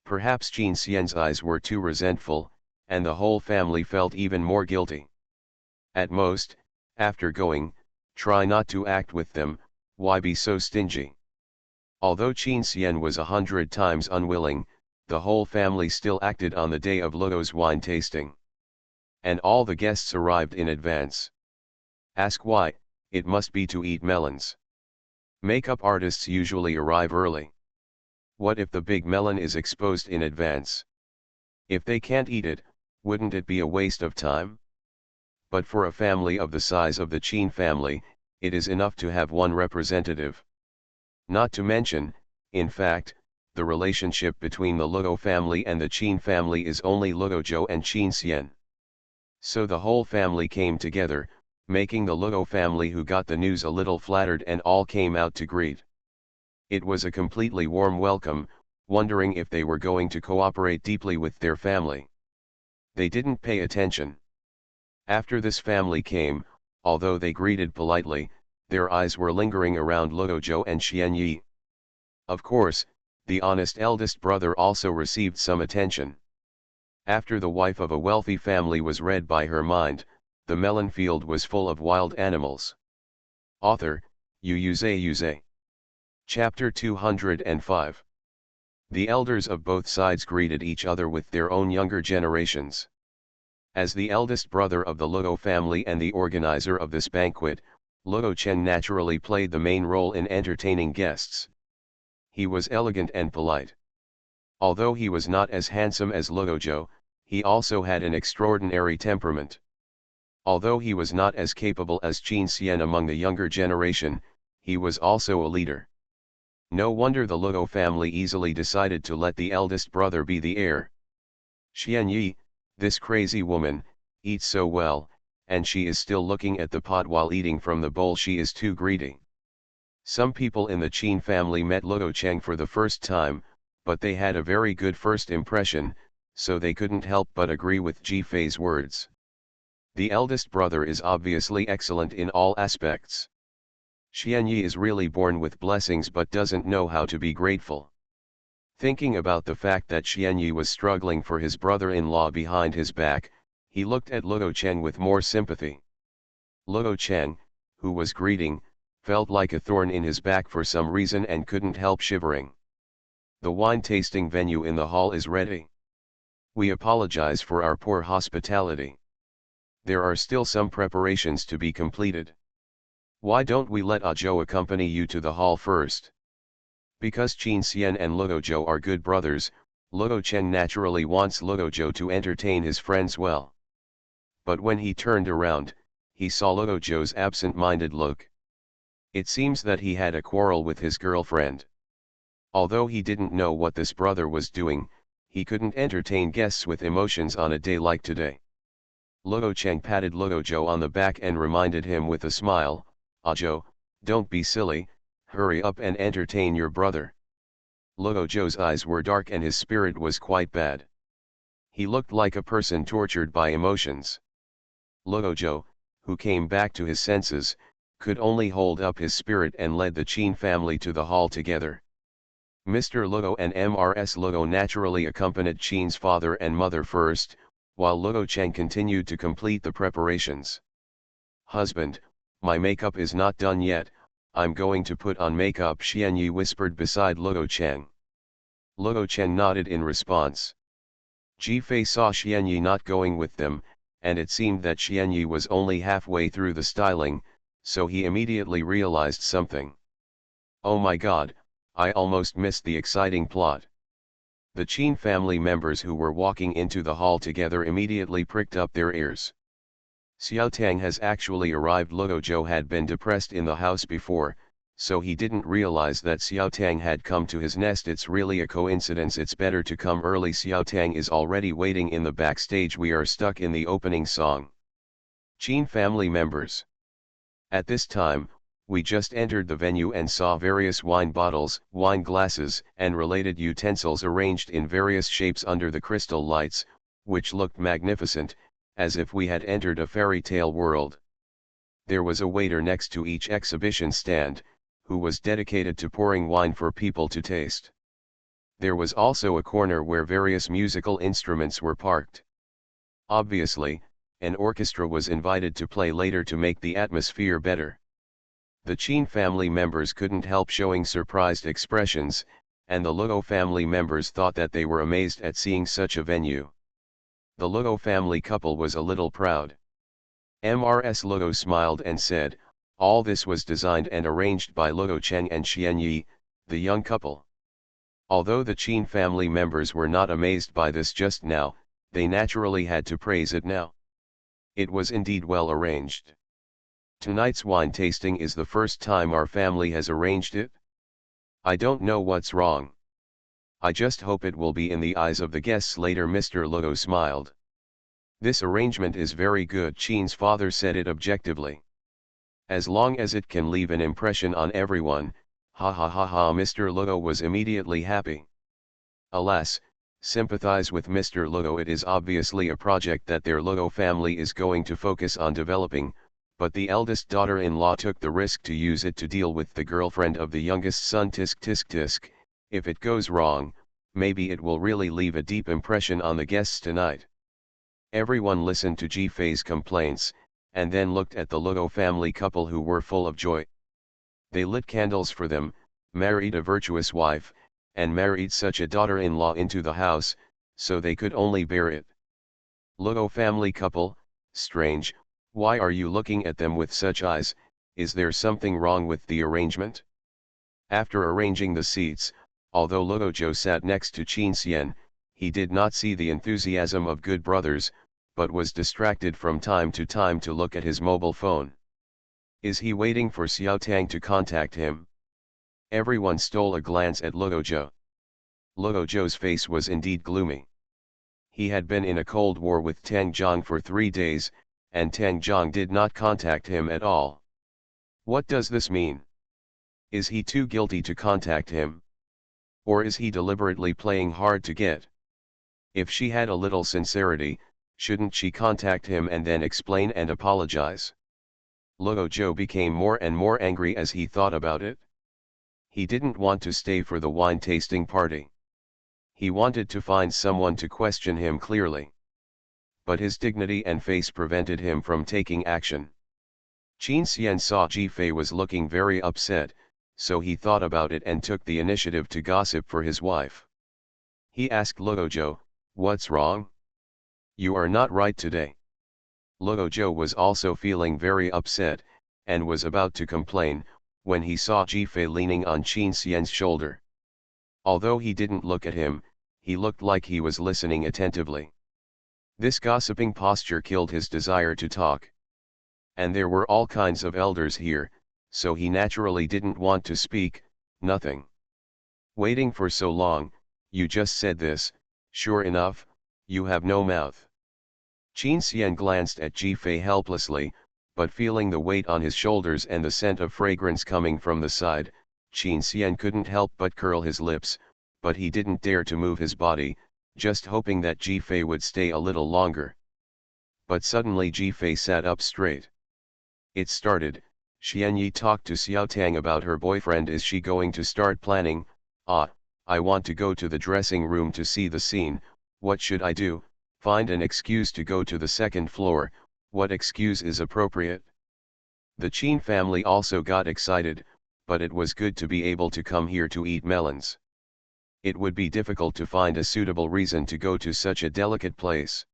Perhaps Qin Xian's eyes were too resentful, and the whole family felt even more guilty. At most, after going, try not to act with them, why be so stingy? Although Qin Xian was 100 times unwilling, the whole family still acted on the day of Luo's wine tasting. And all the guests arrived in advance. Ask why, it must be to eat melons. Makeup artists usually arrive early. What if the big melon is exposed in advance? If they can't eat it, wouldn't it be a waste of time? But for a family of the size of the Qin family, it is enough to have one representative. Not to mention, in fact, the relationship between the Luo family and the Qin family is only Luozhou and Qin Xian. So the whole family came together, making the Luo family who got the news a little flattered, and all came out to greet. It was a completely warm welcome, wondering if they were going to cooperate deeply with their family. They didn't pay attention. After this family came, although they greeted politely, their eyes were lingering around Luozhou and Xianyi. Of course, the honest eldest brother also received some attention. After the wife of a wealthy family was read by her mind, the melon field was full of wild animals. Author, Xuanhuan. Chapter 205. The elders of both sides greeted each other with their own younger generations. As the eldest brother of the Luo family and the organizer of this banquet, Luo Chen naturally played the main role in entertaining guests. He was elegant and polite. Although he was not as handsome as Luo Zhou, he also had an extraordinary temperament. Although he was not as capable as Qin Xian among the younger generation, he was also a leader. No wonder the Luo family easily decided to let the eldest brother be the heir. Xianyi, this crazy woman, eats so well, and she is still looking at the pot while eating from the bowl. She is too greedy. Some people in the Qin family met Luo Cheng for the first time, but they had a very good first impression, so they couldn't help but agree with Ji Fei's words. The eldest brother is obviously excellent in all aspects. Xianyi is really born with blessings but doesn't know how to be grateful. Thinking about the fact that Xianyi was struggling for his brother-in-law behind his back, he looked at Luo Cheng with more sympathy. Luo Cheng, who was greeting, felt like a thorn in his back for some reason and couldn't help shivering. The wine tasting venue in the hall is ready. We apologize for our poor hospitality. There are still some preparations to be completed. Why don't we let Zhou accompany you to the hall first? Because Qin Xian and Luo Zhou are good brothers, Luo Chen naturally wants Luo Zhou to entertain his friends well. But when he turned around, he saw Luo Zhou's absent-minded look. It seems that he had a quarrel with his girlfriend. Although he didn't know what this brother was doing, he couldn't entertain guests with emotions on a day like today. Luo Cheng patted Luo Zhou on the back and reminded him with a smile, "Zhou, don't be silly, hurry up and entertain your brother." Luo Zhou's eyes were dark and his spirit was quite bad. He looked like a person tortured by emotions. Luo Zhou, who came back to his senses, could only hold up his spirit and led the Qin family to the hall together. Mr. Luo and Mrs. Luo naturally accompanied Qin's father and mother first, while Luo Cheng continued to complete the preparations. "Husband, my makeup is not done yet, I'm going to put on makeup," Xianyi whispered beside Luo Cheng. Luo Cheng nodded in response. Ji Fei saw Xianyi not going with them, and it seemed that Xianyi was only halfway through the styling, so he immediately realized something. "Oh my god, I almost missed the exciting plot." The Qin family members who were walking into the hall together immediately pricked up their ears. Xiao Tang has actually arrived. Luo Zhou had been depressed in the house before, so he didn't realize that Xiao Tang had come to his nest. It's really a coincidence. It's better to come early. Xiao Tang is already waiting in the backstage. We are stuck in the opening song. Qin family members. At this time, we just entered the venue and saw various wine bottles, wine glasses, and related utensils arranged in various shapes under the crystal lights, which looked magnificent, as if we had entered a fairy tale world. There was a waiter next to each exhibition stand, who was dedicated to pouring wine for people to taste. There was also a corner where various musical instruments were parked. Obviously, an orchestra was invited to play later to make the atmosphere better. The Qin family members couldn't help showing surprised expressions, and the Luo family members thought that they were amazed at seeing such a venue. The Luo family couple was a little proud. Mrs. Luo smiled and said, "All this was designed and arranged by Luo Cheng and Xianyi, the young couple." Although the Qin family members were not amazed by this just now, they naturally had to praise it now. It was indeed well arranged. Tonight's wine tasting is the first time our family has arranged it. I don't know what's wrong. I just hope it will be in the eyes of the guests later. Mr. Luo smiled. This arrangement is very good. Qin's father said it objectively. As long as it can leave an impression on everyone, ha ha ha ha. Mr. Luo was immediately happy. Alas, sympathize with Mr. Luo. It is obviously a project that their Luo family is going to focus on developing, but the eldest daughter-in-law took the risk to use it to deal with the girlfriend of the youngest son. Tisk tisk tisk, if it goes wrong, maybe it will really leave a deep impression on the guests tonight. Everyone listened to Ji-Fei's complaints, and then looked at the Luo family couple who were full of joy. They lit candles for them, married a virtuous wife, and married such a daughter-in-law into the house, so they could only bear it. Luo family couple, strange, why are you looking at them with such eyes? Is there something wrong with the arrangement? After arranging the seats, although Luo Zhou sat next to Qin Xian, he did not see the enthusiasm of good brothers, but was distracted from time to time to look at his mobile phone. Is he waiting for Xiao Tang to contact him? Everyone stole a glance at Luo Zhou. Luo Zhou's face was indeed gloomy. He had been in a cold war with Tang Zhang for 3 days, and Tang Zhang did not contact him at all. What does this mean? Is he too guilty to contact him? Or is he deliberately playing hard to get? If she had a little sincerity, shouldn't she contact him and then explain and apologize? Luo Zhou became more and more angry as he thought about it. He didn't want to stay for the wine tasting party. He wanted to find someone to question him clearly. But his dignity and face prevented him from taking action. Qin Xian saw Ji-Fei was looking very upset, so he thought about it and took the initiative to gossip for his wife. He asked Luo Zhou, "What's wrong? You are not right today." Luo Zhou was also feeling very upset, and was about to complain, when he saw Ji-Fei leaning on Qin Xian's shoulder. Although he didn't look at him, he looked like he was listening attentively. This gossiping posture killed his desire to talk. And there were all kinds of elders here, so he naturally didn't want to speak, nothing. Waiting for so long, you just said this, sure enough, you have no mouth. Qin Xian glanced at Ji-Fei helplessly, but feeling the weight on his shoulders and the scent of fragrance coming from the side, Qin Xian couldn't help but curl his lips, but he didn't dare to move his body, just hoping that Ji-Fei would stay a little longer. But suddenly Ji-Fei sat up straight. It started. Xianyi talked to Xiao Tang about her boyfriend. Is she going to start planning? I want to go to the dressing room to see the scene. What should I do? Find an excuse to go to the second floor. What excuse is appropriate? The Qin family also got excited, but it was good to be able to come here to eat melons. It would be difficult to find a suitable reason to go to such a delicate place.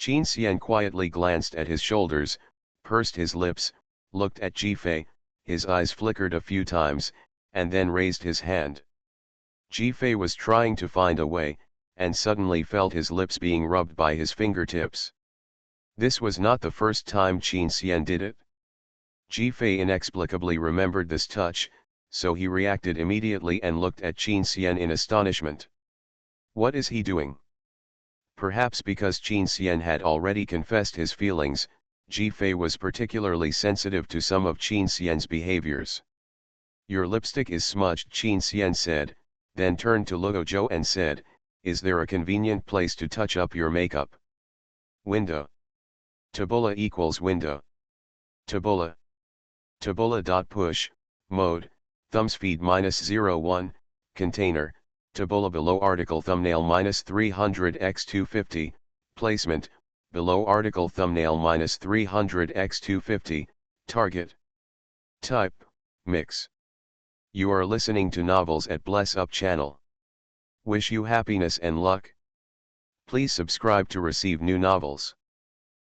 Qin Xian quietly glanced at his shoulders, pursed his lips, looked at Ji-Fei, his eyes flickered a few times, and then raised his hand. Ji-Fei was trying to find a way, and suddenly felt his lips being rubbed by his fingertips. This was not the first time Qin Xian did it. Ji-Fei inexplicably remembered this touch, so he reacted immediately and looked at Qin Xian in astonishment. What is he doing? Perhaps because Qin Xian had already confessed his feelings, Ji-Fei was particularly sensitive to some of Qin Xian's behaviors. Your lipstick is smudged, Qin Xian said, then turned to Luo Zhou and said, is there a convenient place to touch up your makeup? Window. Tabula equals window. Tabula. Tabula.push, mode, thumbs feed -01, container, tabula below article thumbnail -300x250, placement, below article thumbnail -300x250, target. Type, mix. You are listening to novels at Bless Up channel. Wish you happiness and luck. Please subscribe to receive new novels.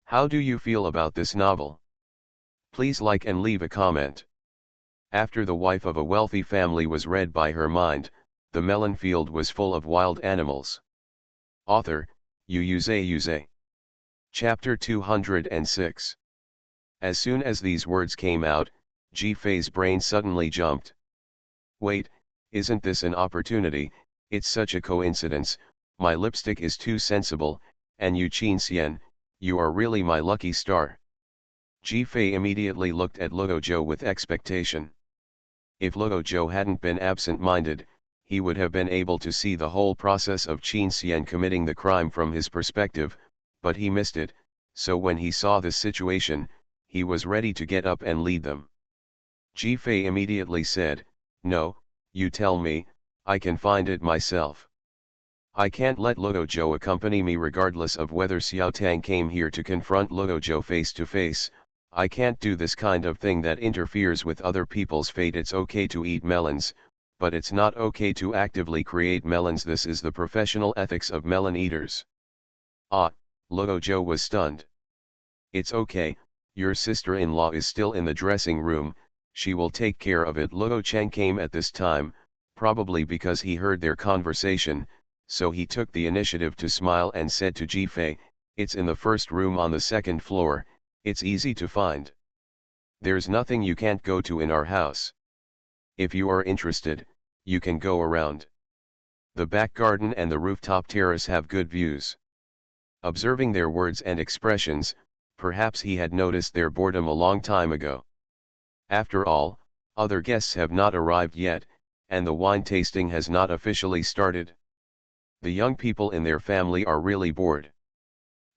How do you feel about this novel? Please like and leave a comment. After the wife of a wealthy family was read by her mind, the melon field was full of wild animals. Author, Xuanhuan. Chapter 206. As soon as these words came out, Ji-Fei's brain suddenly jumped. Wait, isn't this an opportunity? It's such a coincidence. My lipstick is too sensible, and you Qin Xian, you are really my lucky star. Ji-Fei immediately looked at Luo Zhou with expectation. If Luo Zhou hadn't been absent-minded, he would have been able to see the whole process of Qin Xian committing the crime from his perspective, but he missed it, so when he saw this situation, he was ready to get up and lead them. Ji-Fei immediately said, no, you tell me, I can find it myself. I can't let Ludojo accompany me regardless of whether Xiao Tang came here to confront Ludojo face to face. I can't do this kind of thing that interferes with other people's fate. It's okay to eat melons, but it's not okay to actively create melons. This is the professional ethics of melon eaters. Ah, Ludojo was stunned. It's okay, your sister-in-law is still in the dressing room, she will take care of it. Ludo Cheng came at this time, probably because he heard their conversation, so he took the initiative to smile and said to Jifei, it's in the first room on the second floor, it's easy to find. There's nothing you can't go to in our house. If you are interested, you can go around. The back garden and the rooftop terrace have good views. Observing their words and expressions, perhaps he had noticed their boredom a long time ago. After all, other guests have not arrived yet, and the wine tasting has not officially started. The young people in their family are really bored.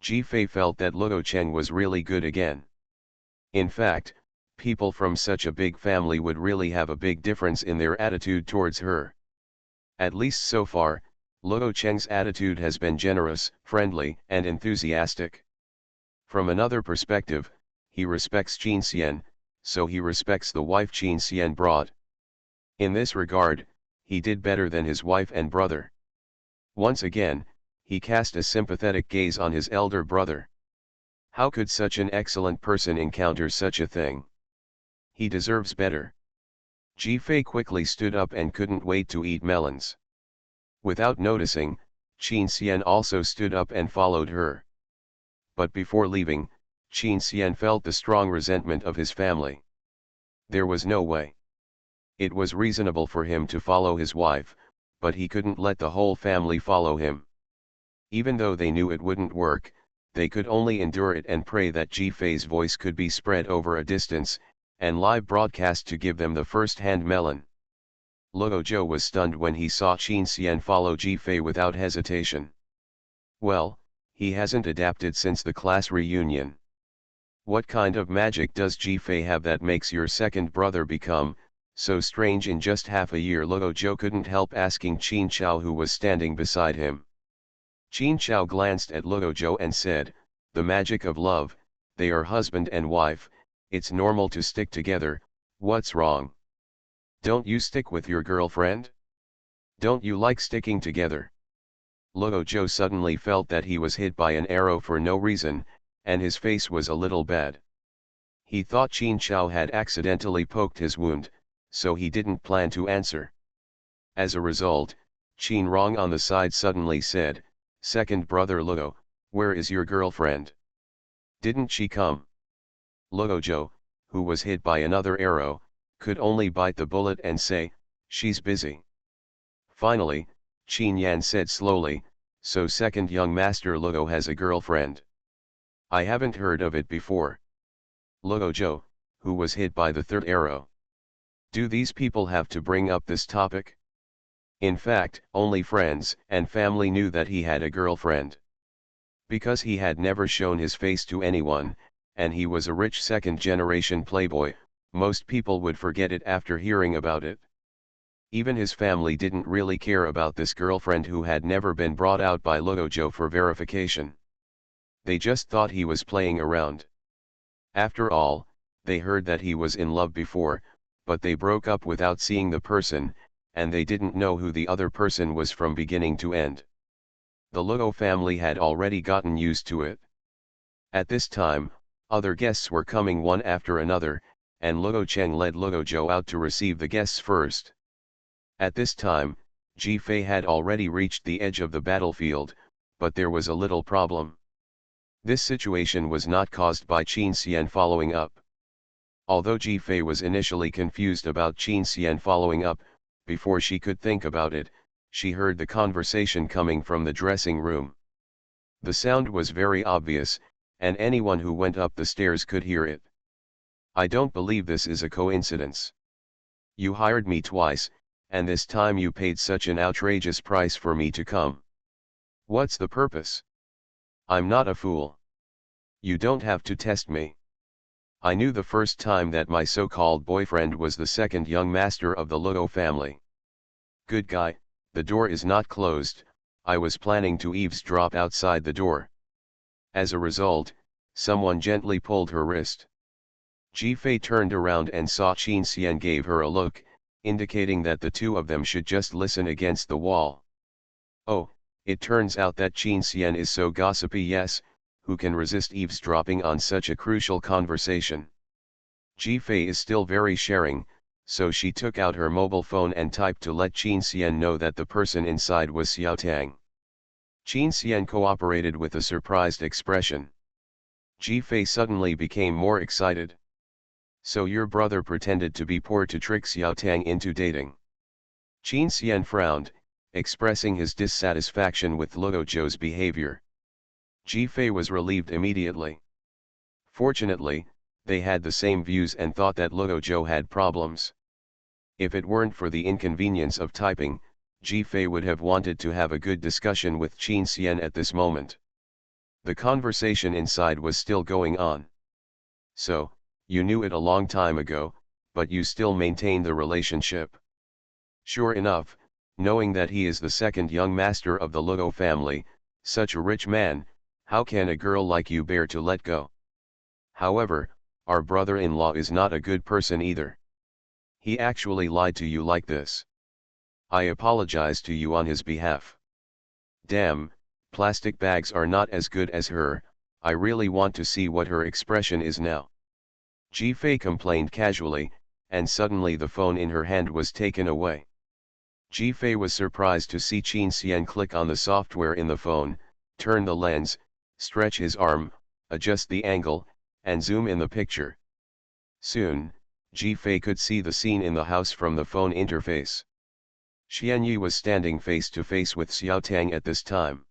Jifei felt that Ludo Cheng was really good again. In fact, people from such a big family would really have a big difference in their attitude towards her. At least so far, Ludo Cheng's attitude has been generous, friendly, and enthusiastic. From another perspective, he respects Qin Xian, so he respects the wife Qin Xian brought. In this regard, he did better than his wife and brother. Once again, he cast a sympathetic gaze on his elder brother. How could such an excellent person encounter such a thing? He deserves better. Jifei quickly stood up and couldn't wait to eat melons. Without noticing, Qin Xian also stood up and followed her. But before leaving, Qin Xian felt the strong resentment of his family. There was no way. It was reasonable for him to follow his wife, but he couldn't let the whole family follow him. Even though they knew it wouldn't work, they could only endure it and pray that Jifei's voice could be spread over a distance, and live broadcast to give them the first-hand melon. Ludojo was stunned when he saw Qin Xian follow Jifei without hesitation. Well, he hasn't adapted since the class reunion. What kind of magic does Jifei have that makes your second brother become so strange in just half a year? Ludojo couldn't help asking Qin Chao, who was standing beside him. Qin Chao glanced at Ludojo and said, the magic of love, they are husband and wife, it's normal to stick together, what's wrong? Don't you stick with your girlfriend? Don't you like sticking together? Ludojo suddenly felt that he was hit by an arrow for no reason, and his face was a little bad. He thought Qin Chao had accidentally poked his wound, so he didn't plan to answer. As a result, Qin Rong on the side suddenly said, second brother Ludo, where is your girlfriend? Didn't she come? Ludojo, who was hit by another arrow, could only bite the bullet and say, she's busy. Finally, Qin Yan said slowly, so second young master Ludo has a girlfriend. I haven't heard of it before. Ludojo, who was hit by the third arrow. Do these people have to bring up this topic? In fact, only friends and family knew that he had a girlfriend. Because he had never shown his face to anyone, and he was a rich second-generation playboy, most people would forget it after hearing about it. Even his family didn't really care about this girlfriend who had never been brought out by Ludojo for verification. They just thought he was playing around. After all, they heard that he was in love before, but they broke up without seeing the person, and they didn't know who the other person was from beginning to end. The Ludo family had already gotten used to it. At this time, other guests were coming one after another, and Ludo Cheng led Ludojo out to receive the guests first. At this time, Jifei had already reached the edge of the battlefield, but there was a little problem. This situation was not caused by Qin Xian following up. Although Jifei was initially confused about Qin Xian following up, before she could think about it, she heard the conversation coming from the dressing room. The sound was very obvious, and anyone who went up the stairs could hear it. I don't believe this is a coincidence. You hired me twice, and this time you paid such an outrageous price for me to come. What's the purpose? I'm not a fool. You don't have to test me. I knew the first time that my so-called boyfriend was the second young master of the Ludo family. Good guy, the door is not closed, I was planning to eavesdrop outside the door. As a result, someone gently pulled her wrist. Ji-Fei turned around and saw Qin Xian gave her a look, indicating that the two of them should just listen against the wall. Oh, it turns out that Qin Xian is so gossipy, yes, who can resist eavesdropping on such a crucial conversation? Ji-Fei is still very sharing, so she took out her mobile phone and typed to let Qin Xian know that the person inside was Xiao Tang. Qin Xian cooperated with a surprised expression. Ji-Fei suddenly became more excited. So your brother pretended to be poor to trick Xiao Tang into dating. Qin Xian frowned, expressing his dissatisfaction with Luo Zhou's behavior. Ji-Fei was relieved immediately. Fortunately, they had the same views and thought that Luo Zhou had problems. If it weren't for the inconvenience of typing, Ji-Fei would have wanted to have a good discussion with Qin Xian at this moment. The conversation inside was still going on. So, you knew it a long time ago, but you still maintain the relationship. Sure enough, knowing that he is the second young master of the Luo family, such a rich man, how can a girl like you bear to let go? However, our brother-in-law is not a good person either. He actually lied to you like this. I apologize to you on his behalf. Damn, plastic bags are not as good as her, I really want to see what her expression is now. Ji-Fei complained casually, and suddenly the phone in her hand was taken away. Ji-Fei was surprised to see Qin Xian click on the software in the phone, turn the lens, stretch his arm, adjust the angle, and zoom in the picture. Soon, Ji-Fei could see the scene in the house from the phone interface. Xianyi was standing face to face with Xiao Tang at this time.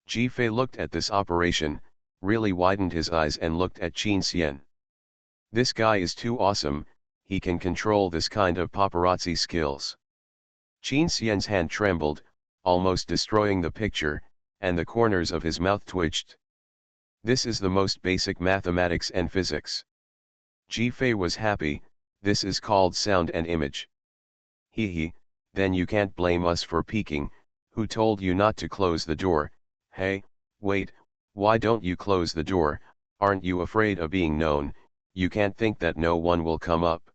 Ji-Fei looked at this operation, really widened his eyes and looked at Qin Xian. This guy is too awesome, he can control this kind of paparazzi skills. Qin Xian's hand trembled, almost destroying the picture, and the corners of his mouth twitched. This is the most basic mathematics and physics. Ji-Fei was happy, this is called sound and image. Hee, then you can't blame us for peeking, who told you not to close the door? Hey, wait, why don't you close the door, aren't you afraid of being known? You can't think that no one will come up.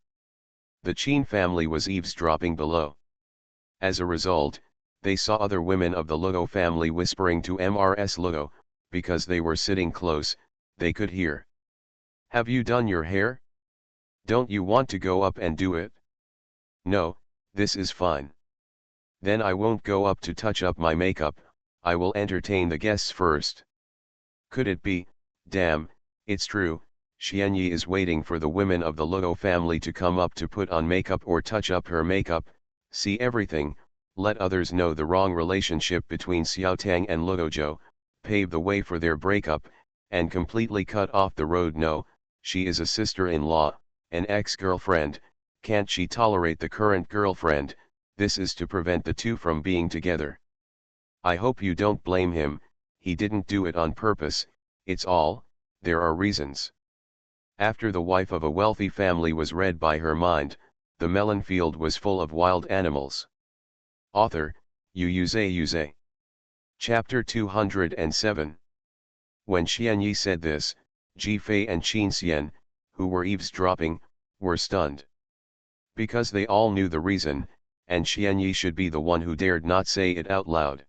The Qin family was eavesdropping below. As a result, they saw other women of the Luo family whispering to Mrs. Luo, because they were sitting close, they could hear. Have you done your hair? Don't you want to go up and do it? No, this is fine. Then I won't go up to touch up my makeup, I will entertain the guests first. Could it be, damn, it's true, Xianyi is waiting for the women of the Luo family to come up to put on makeup or touch up her makeup, see everything, let others know the wrong relationship between Xiao Tang and Luo Zhou, pave the way for their breakup, and completely cut off the road. No, she is a sister-in-law, an ex-girlfriend, can't she tolerate the current girlfriend, this is to prevent the two from being together. I hope you don't blame him, he didn't do it on purpose, it's all, there are reasons. After the wife of a wealthy family was read by her mind, the melon field was full of wild animals. Author, Yu. Chapter 207. When Xianyi said this, Ji-Fei and Qin Xian, who were eavesdropping, were stunned. Because they all knew the reason, and Xianyi should be the one who dared not say it out loud.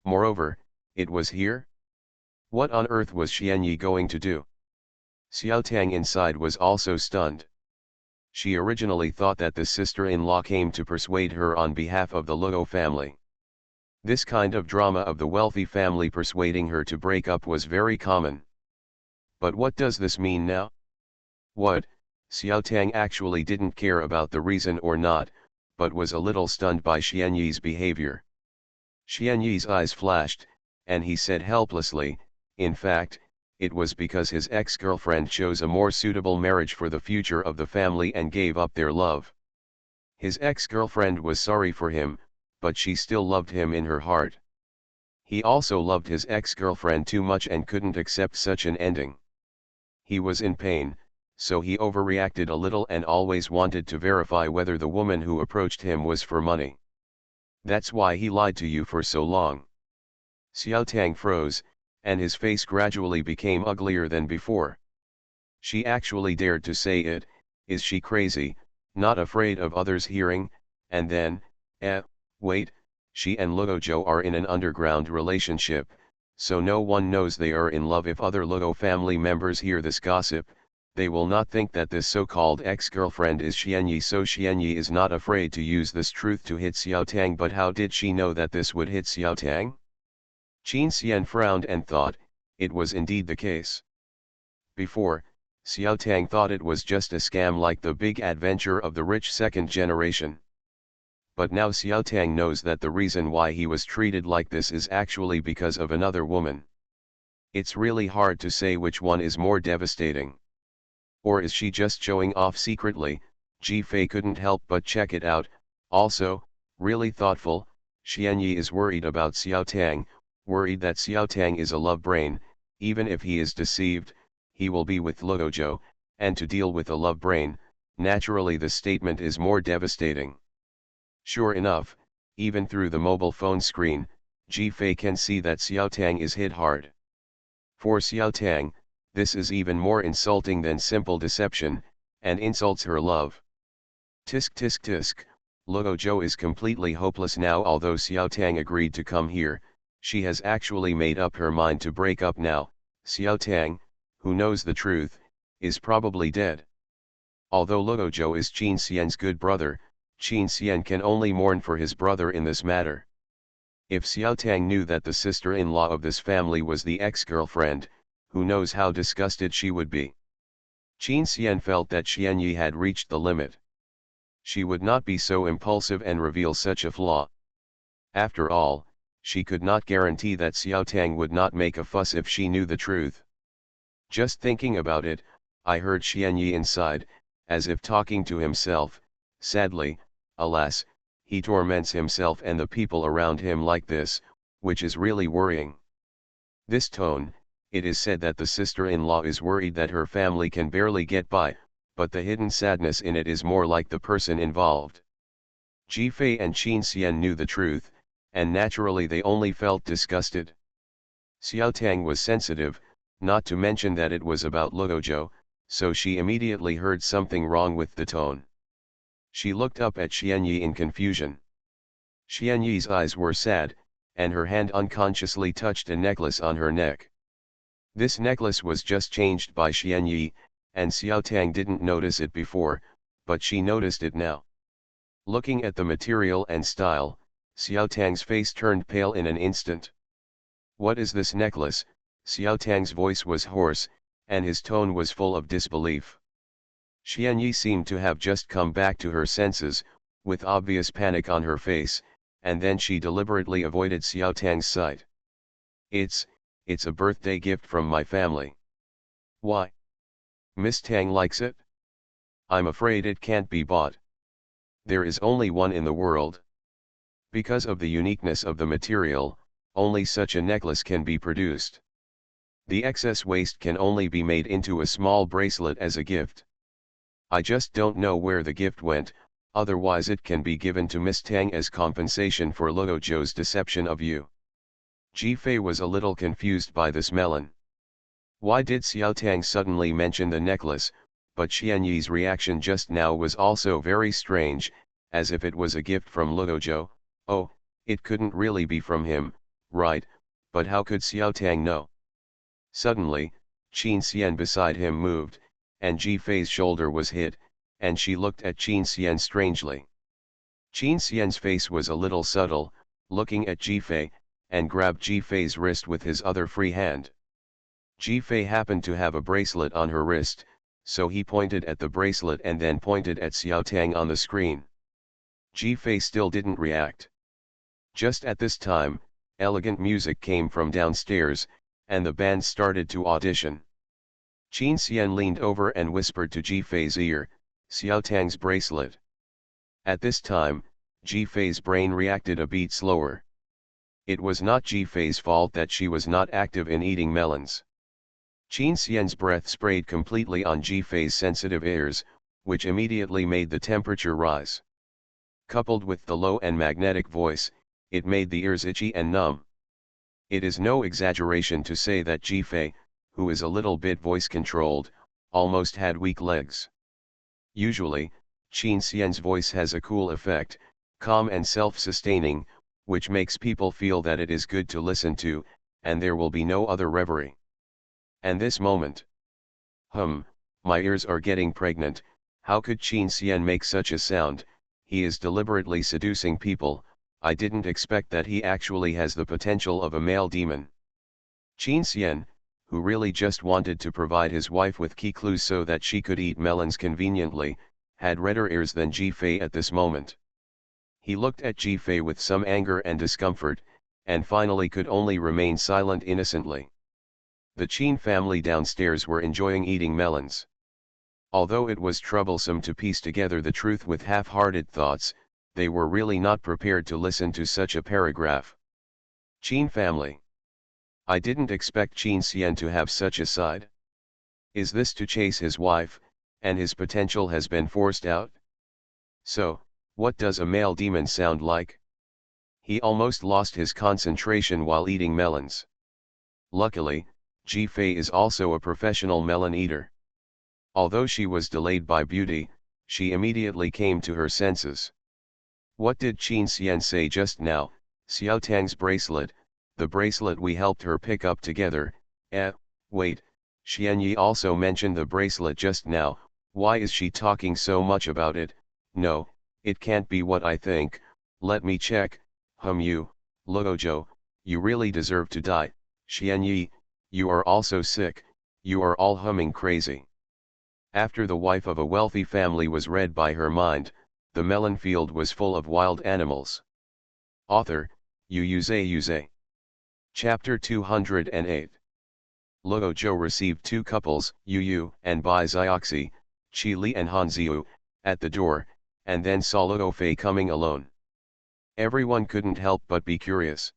Moreover, it was here? What on earth was Xianyi going to do? Xiao Tang inside was also stunned. She originally thought that the sister-in-law came to persuade her on behalf of the Luo family. This kind of drama of the wealthy family persuading her to break up was very common. But what does this mean now? What, Xiao Tang actually didn't care about the reason or not, but was a little stunned by Xianyi's behavior. Xianyi's eyes flashed, and he said helplessly, in fact, it was because his ex-girlfriend chose a more suitable marriage for the future of the family and gave up their love. His ex-girlfriend was sorry for him, but she still loved him in her heart. He also loved his ex-girlfriend too much and couldn't accept such an ending. He was in pain, so he overreacted a little and always wanted to verify whether the woman who approached him was for money. That's why he lied to you for so long. Xiao Tang froze, and his face gradually became uglier than before. She actually dared to say it. Is she crazy, not afraid of others hearing? And then, wait, she and Luo are in an underground relationship, so no one knows they are in love. If other Luo family members hear this gossip, they will not think that this so-called ex-girlfriend is Xuanyi. So Xuanyi is not afraid to use this truth to hit Xiao Tang. But how did she know that this would hit Xiao Tang? Qin Xian frowned and thought, it was indeed the case. Before, Xiao Tang thought it was just a scam like the big adventure of the rich second generation. But now Xiao Tang knows that the reason why he was treated like this is actually because of another woman. It's really hard to say which one is more devastating. Or is she just showing off secretly? Ji Fei couldn't help but check it out. Also, really thoughtful, Xianyi is worried about Xiao Tang, worried that Xiao Tang is a love brain. Even if he is deceived, he will be with Luo, and to deal with a love brain, naturally the statement is more devastating. Sure enough, even through the mobile phone screen, Ji Fei can see that Xiao Tang is hit hard. For Xiao Tang, this is even more insulting than simple deception, and insults her love. Tisk tisk tisk, Luo is completely hopeless now. Although Xiao Tang agreed to come here, she has actually made up her mind to break up now. Xiao Tang, who knows the truth, is probably dead. Although Luo is Qin Xian's good brother, Qin Xian can only mourn for his brother in this matter. If Xiao Tang knew that the sister-in-law of this family was the ex-girlfriend, who knows how disgusted she would be. Qin Xian felt that Xuanyi had reached the limit. She would not be so impulsive and reveal such a flaw. After all, she could not guarantee that Xiao Tang would not make a fuss if she knew the truth. Just thinking about it, I heard Xuanyi inside, as if talking to himself. Sadly, alas, he torments himself and the people around him like this, which is really worrying. This tone, it is said that the sister-in-law is worried that her family can barely get by, but the hidden sadness in it is more like the person involved. Ji Fei and Qin Xian knew the truth, and naturally they only felt disgusted. Xiao Tang was sensitive, not to mention that it was about Luo, so she immediately heard something wrong with the tone. She looked up at Xuanyi in confusion. Xuanyi's eyes were sad, and her hand unconsciously touched a necklace on her neck. This necklace was just changed by Xuanyi, and Xiao Tang didn't notice it before, but she noticed it now. Looking at the material and style, Xiao Tang's face turned pale in an instant. What is this necklace? Xiao Tang's voice was hoarse, and his tone was full of disbelief. Xuanyi seemed to have just come back to her senses, with obvious panic on her face, and then she deliberately avoided Xiao Tang's sight. It's a birthday gift from my family. Why? Miss Tang likes it? I'm afraid it can't be bought. There is only one in the world. Because of the uniqueness of the material, only such a necklace can be produced. The excess waste can only be made into a small bracelet as a gift. I just don't know where the gift went, otherwise it can be given to Miss Tang as compensation for Luo's deception of you. Ji Fei was a little confused by this melon. Why did Xiao Tang suddenly mention the necklace? But Xuanyi's reaction just now was also very strange, as if it was a gift from Luo. Oh, it couldn't really be from him, right? But how could Xiao Tang know? Suddenly, Qin Xian beside him moved, and Ji Fei's shoulder was hit, and she looked at Qin Xian strangely. Qin Xian's face was a little subtle, looking at Ji Fei, and grabbed Ji Fei's wrist with his other free hand. Ji Fei happened to have a bracelet on her wrist, so he pointed at the bracelet and then pointed at Xiao Tang on the screen. Ji Fei still didn't react. Just at this time, elegant music came from downstairs, and the band started to audition. Qin Xian leaned over and whispered to Ji Fei's ear, Xiao Tang's bracelet. At this time, Ji Fei's brain reacted a beat slower. It was not Ji Fei's fault that she was not active in eating melons. Qin Xian's breath sprayed completely on Ji Fei's sensitive ears, which immediately made the temperature rise. Coupled with the low and magnetic voice, it made the ears itchy and numb. It is no exaggeration to say that Jifei, who is a little bit voice-controlled, almost had weak legs. Usually, Qin Xian's voice has a cool effect, calm and self-sustaining, which makes people feel that it is good to listen to, and there will be no other reverie. And this moment. My ears are getting pregnant. How could Qin Xian make such a sound? He is deliberately seducing people. I didn't expect that he actually has the potential of a male demon. Qin Xian, who really just wanted to provide his wife with key clues so that she could eat melons conveniently, had redder ears than Jifei at this moment. He looked at Jifei with some anger and discomfort, and finally could only remain silent innocently. The Qin family downstairs were enjoying eating melons. Although it was troublesome to piece together the truth with half-hearted thoughts, they were really not prepared to listen to such a paragraph. Qin family. I didn't expect Qin Xian to have such a side. Is this to chase his wife, and his potential has been forced out? So, what does a male demon sound like? He almost lost his concentration while eating melons. Luckily, Jifei is also a professional melon eater. Although she was delayed by beauty, she immediately came to her senses. What did Qin Xian say just now? Xiao Tang's bracelet, the bracelet we helped her pick up together. Wait, Xian Yi also mentioned the bracelet just now. Why is she talking so much about it? No, it can't be what I think. Let me check. You, Luozhou, you really deserve to die. Xian Yi, you are also sick, you are all humming crazy. After the wife of a wealthy family was read by her mind, the melon field was full of wild animals. Author, Yuze. Chapter 208. Luozhou received two couples, Yu and Bai Zioxi, Qi Li and Han Ziu, at the door, and then saw Luo Fei coming alone. Everyone couldn't help but be curious.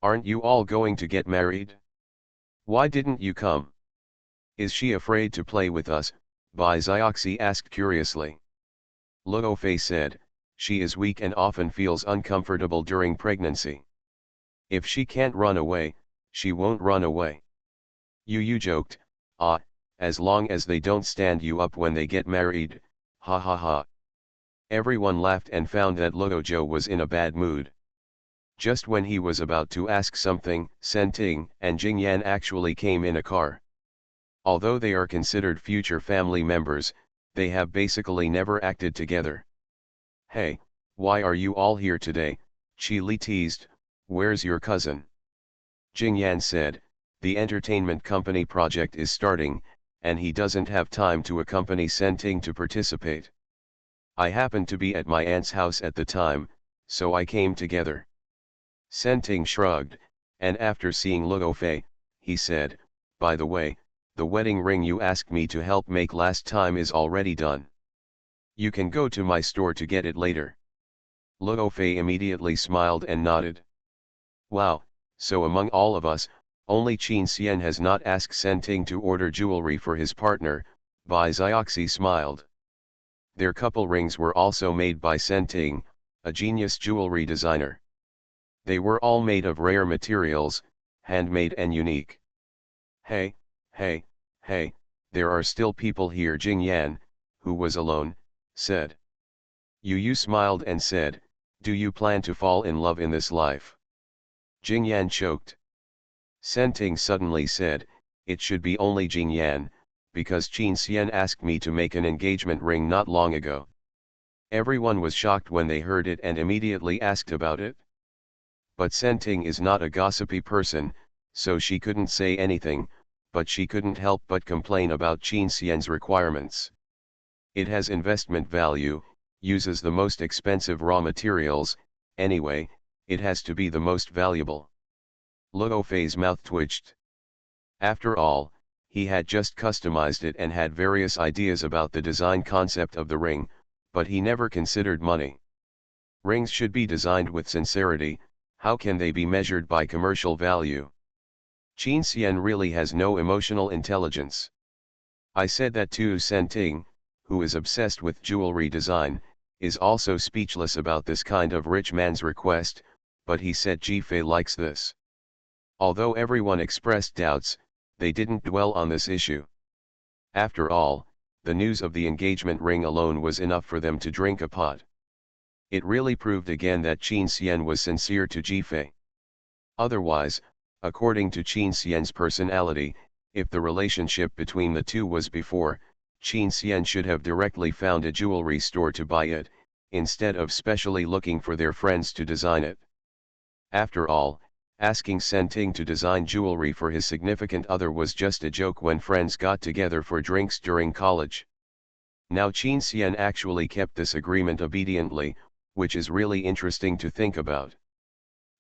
Aren't you all going to get married? Why didn't you come? Is she afraid to play with us? Bai Zioxi asked curiously. Luo Fei said, she is weak and often feels uncomfortable during pregnancy. If she can't run away, she won't run away. Yu joked, as long as they don't stand you up when they get married, ha ha ha. Everyone laughed and found that Luozhou was in a bad mood. Just when he was about to ask something, Sen Ting and Jing Yan actually came in a car. Although they are considered future family members, they have basically never acted together. Hey, why are you all here today? Qi Li teased, where's your cousin? Jing Yan said, the entertainment company project is starting, and he doesn't have time to accompany Sen Ting to participate. I happened to be at my aunt's house at the time, so I came together. Sen Ting shrugged, and after seeing Luo Fei, he said, by the way, the wedding ring you asked me to help make last time is already done. You can go to my store to get it later. Luo Fei immediately smiled and nodded. Wow, so among all of us, only Qin Xian has not asked Sen Ting to order jewelry for his partner. Bai Zioxi smiled. Their couple rings were also made by Sen Ting, a genius jewelry designer. They were all made of rare materials, handmade and unique. Hey, there are still people here. Jing Yan, who was alone, said. Yu smiled and said, do you plan to fall in love in this life? Jing Yan choked. Sen Ting suddenly said, it should be only Jing Yan, because Qin Xian asked me to make an engagement ring not long ago. Everyone was shocked when they heard it and immediately asked about it. But Sen Ting is not a gossipy person, so she couldn't say anything, but she couldn't help but complain about Qin Xian's requirements. It has investment value, uses the most expensive raw materials, anyway, it has to be the most valuable. Luo Fei's mouth twitched. After all, he had just customized it and had various ideas about the design concept of the ring, but he never considered money. Rings should be designed with sincerity. How can they be measured by commercial value? Qin Xian really has no emotional intelligence. I said that too. Sen Ting, who is obsessed with jewelry design, is also speechless about this kind of rich man's request, but he said Jifei likes this. Although everyone expressed doubts, they didn't dwell on this issue. After all, the news of the engagement ring alone was enough for them to drink a pot. It really proved again that Qin Xian was sincere to Jifei. Otherwise, according to Qin Xian's personality, if the relationship between the two was before, Qin Xian should have directly found a jewelry store to buy it, instead of specially looking for their friends to design it. After all, asking Sen Ting to design jewelry for his significant other was just a joke when friends got together for drinks during college. Now Qin Xian actually kept this agreement obediently, which is really interesting to think about.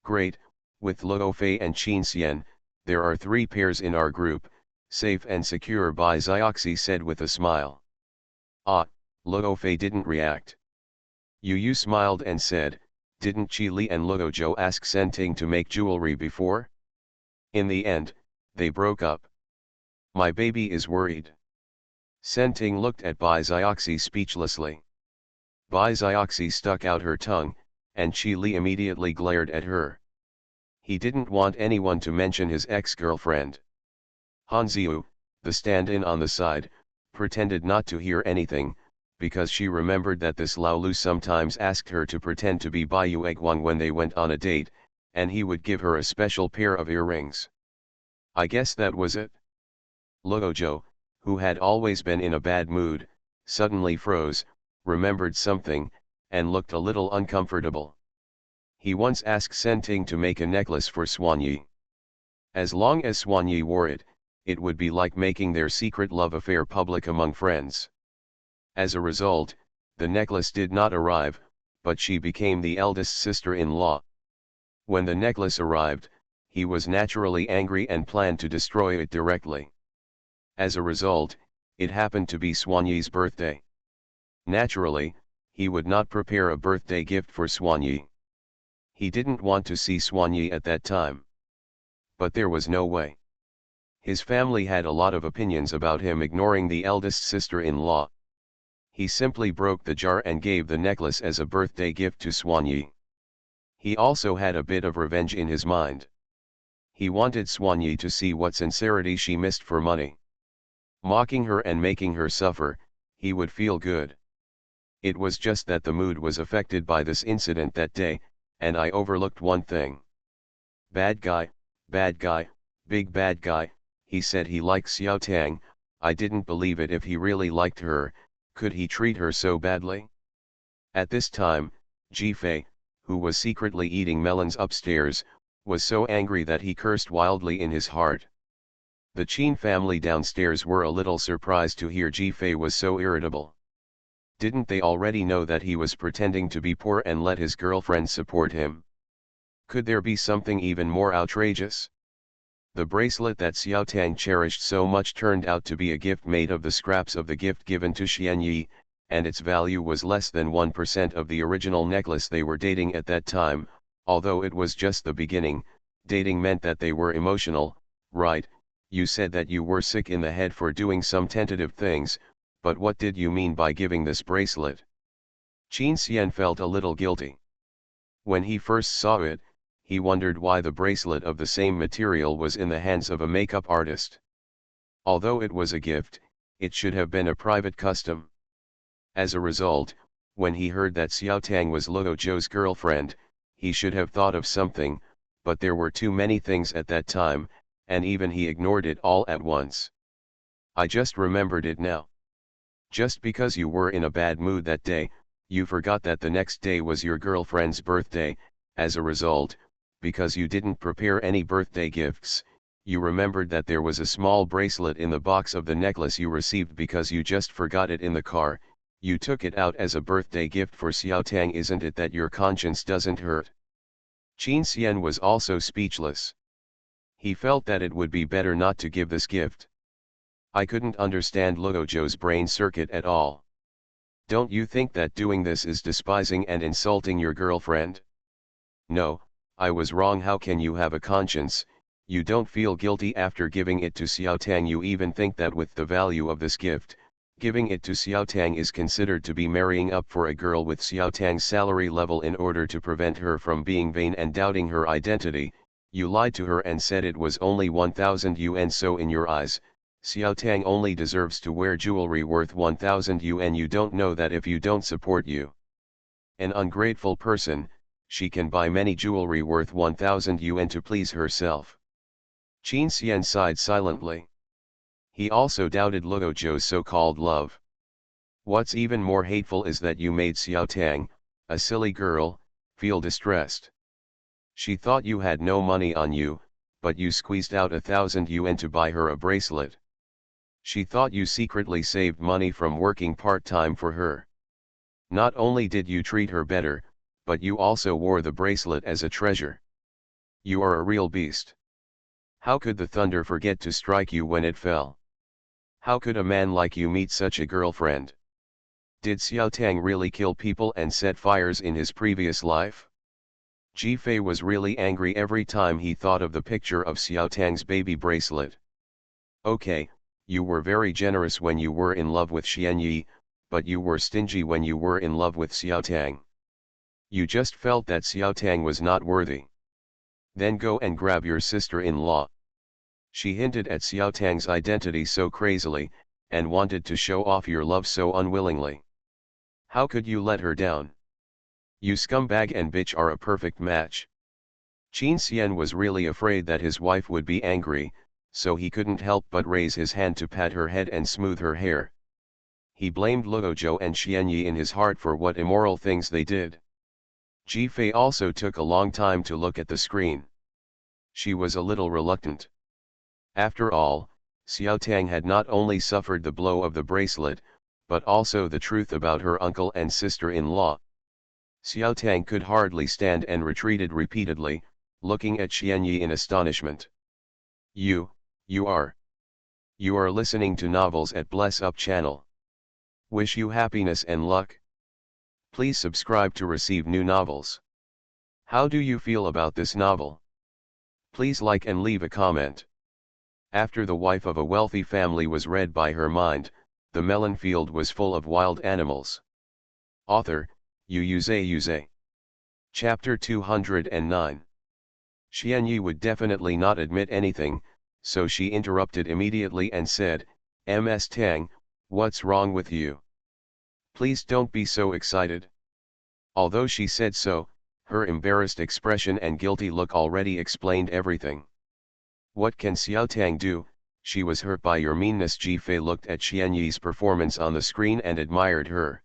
Great, with Luo Fei and Qin Xian, there are 3 pairs in our group, safe and secure, Bai Zioxi said with a smile. Ah, Luo Fei didn't react. Yu smiled and said, didn't Qi Li and Luo Zhou ask Sen Ting to make jewelry before? In the end, they broke up. My baby is worried. Sen Ting looked at Bai Zioxi speechlessly. Bai Zioxi stuck out her tongue, and Qi Li immediately glared at her. He didn't want anyone to mention his ex-girlfriend. Han Ziyu, the stand-in on the side, pretended not to hear anything, because she remembered that this Lao Lu sometimes asked her to pretend to be Bai Yueguang when they went on a date, and he would give her a special pair of earrings. I guess that was it. Luo Zhou, who had always been in a bad mood, suddenly froze, remembered something, and looked a little uncomfortable. He once asked Sen Ting to make a necklace for Xuanyi. As long as Xuanyi wore it, it would be like making their secret love affair public among friends. As a result, the necklace did not arrive, but she became the eldest sister-in-law. When the necklace arrived, he was naturally angry and planned to destroy it directly. As a result, it happened to be Xuanyi's birthday. Naturally, he would not prepare a birthday gift for Xuanyi. He didn't want to see Xuanyi at that time. But there was no way. His family had a lot of opinions about him ignoring the eldest sister-in-law. He simply broke the jar and gave the necklace as a birthday gift to Xuanyi. He also had a bit of revenge in his mind. He wanted Xuanyi to see what sincerity she missed for money. Mocking her and making her suffer, he would feel good. It was just that the mood was affected by this incident that day, and I overlooked one thing. Bad guy, big bad guy, he said he likes Xiao Tang. I didn't believe it. If he really liked her, could he treat her so badly? At this time, Jifei, who was secretly eating melons upstairs, was so angry that he cursed wildly in his heart. The Qin family downstairs were a little surprised to hear Jifei was so irritable. Didn't they already know that he was pretending to be poor and let his girlfriend support him? Could there be something even more outrageous? The bracelet that Xiao Tang cherished so much turned out to be a gift made of the scraps of the gift given to Xianyi, and its value was less than 1% of the original necklace they were dating at that time. Although it was just the beginning, dating meant that they were emotional, right? You said that you were sick in the head for doing some tentative things, but what did you mean by giving this bracelet? Qin Xian felt a little guilty. When he first saw it, he wondered why the bracelet of the same material was in the hands of a makeup artist. Although it was a gift, it should have been a private custom. As a result, when he heard that Xiao Tang was Luo Zhou's girlfriend, he should have thought of something, but there were too many things at that time, and even he ignored it all at once. I just remembered it now. Just because you were in a bad mood that day, you forgot that the next day was your girlfriend's birthday. As a result, because you didn't prepare any birthday gifts, you remembered that there was a small bracelet in the box of the necklace you received because you just forgot it in the car. You took it out as a birthday gift for Xiao Tang. Isn't it that your conscience doesn't hurt? Qin Xian was also speechless. He felt that it would be better not to give this gift. I couldn't understand Luo Zhou's brain circuit at all. Don't you think that doing this is despising and insulting your girlfriend? No, I was wrong. How can you have a conscience? You don't feel guilty after giving it to Xiao Tang. You even think that with the value of this gift, giving it to Xiao Tang is considered to be marrying up for a girl with Xiao Tang's salary level in order to prevent her from being vain and doubting her identity. You lied to her and said it was only 1000 yuan, so in your eyes, Xiao Tang only deserves to wear jewelry worth 1000 yuan. You don't know that if you don't support you, an ungrateful person, she can buy many jewelry worth 1000 yuan to please herself. Qin Xian sighed silently. He also doubted Luo Zhou's so-called love. What's even more hateful is that you made Xiao Tang, a silly girl, feel distressed. She thought you had no money on you, but you squeezed out 1000 yuan to buy her a bracelet. She thought you secretly saved money from working part-time for her. Not only did you treat her better, but you also wore the bracelet as a treasure. You are a real beast. How could the thunder forget to strike you when it fell? How could a man like you meet such a girlfriend? Did Xiao Tang really kill people and set fires in his previous life? Ji Fei was really angry every time he thought of the picture of Xiao Tang's baby bracelet. Okay, you were very generous when you were in love with Xian Yi, but you were stingy when you were in love with Xiao Tang. You just felt that Xiao Tang was not worthy. Then go and grab your sister-in-law. She hinted at Xiao Tang's identity so crazily, and wanted to show off your love so unwillingly. How could you let her down? You scumbag and bitch are a perfect match. Qin Xian was really afraid that his wife would be angry, so he couldn't help but raise his hand to pat her head and smooth her hair. He blamed Luo Zhou and Xian Yi in his heart for what immoral things they did. Ji Fei also took a long time to look at the screen. She was a little reluctant. After all, Xiao Tang had not only suffered the blow of the bracelet, but also the truth about her uncle and sister-in-law. Xiao Tang could hardly stand and retreated repeatedly, looking at Xian Yi in astonishment. You are listening to novels at Bless Up channel. Wish you happiness and luck. Please subscribe to receive new novels. How do you feel about this novel? Please like and leave a comment. After The Wife of a Wealthy Family was read by her mind, the melon field was full of wild animals. Author, Yuze. Chapter 209. Xian Yi would definitely not admit anything, so she interrupted immediately and said, Ms. Tang, what's wrong with you? Please don't be so excited. Although she said so, her embarrassed expression and guilty look already explained everything. What can Xiao Tang do? She was hurt by your meanness. Ji Fei looked at Xian Yi's performance on the screen and admired her.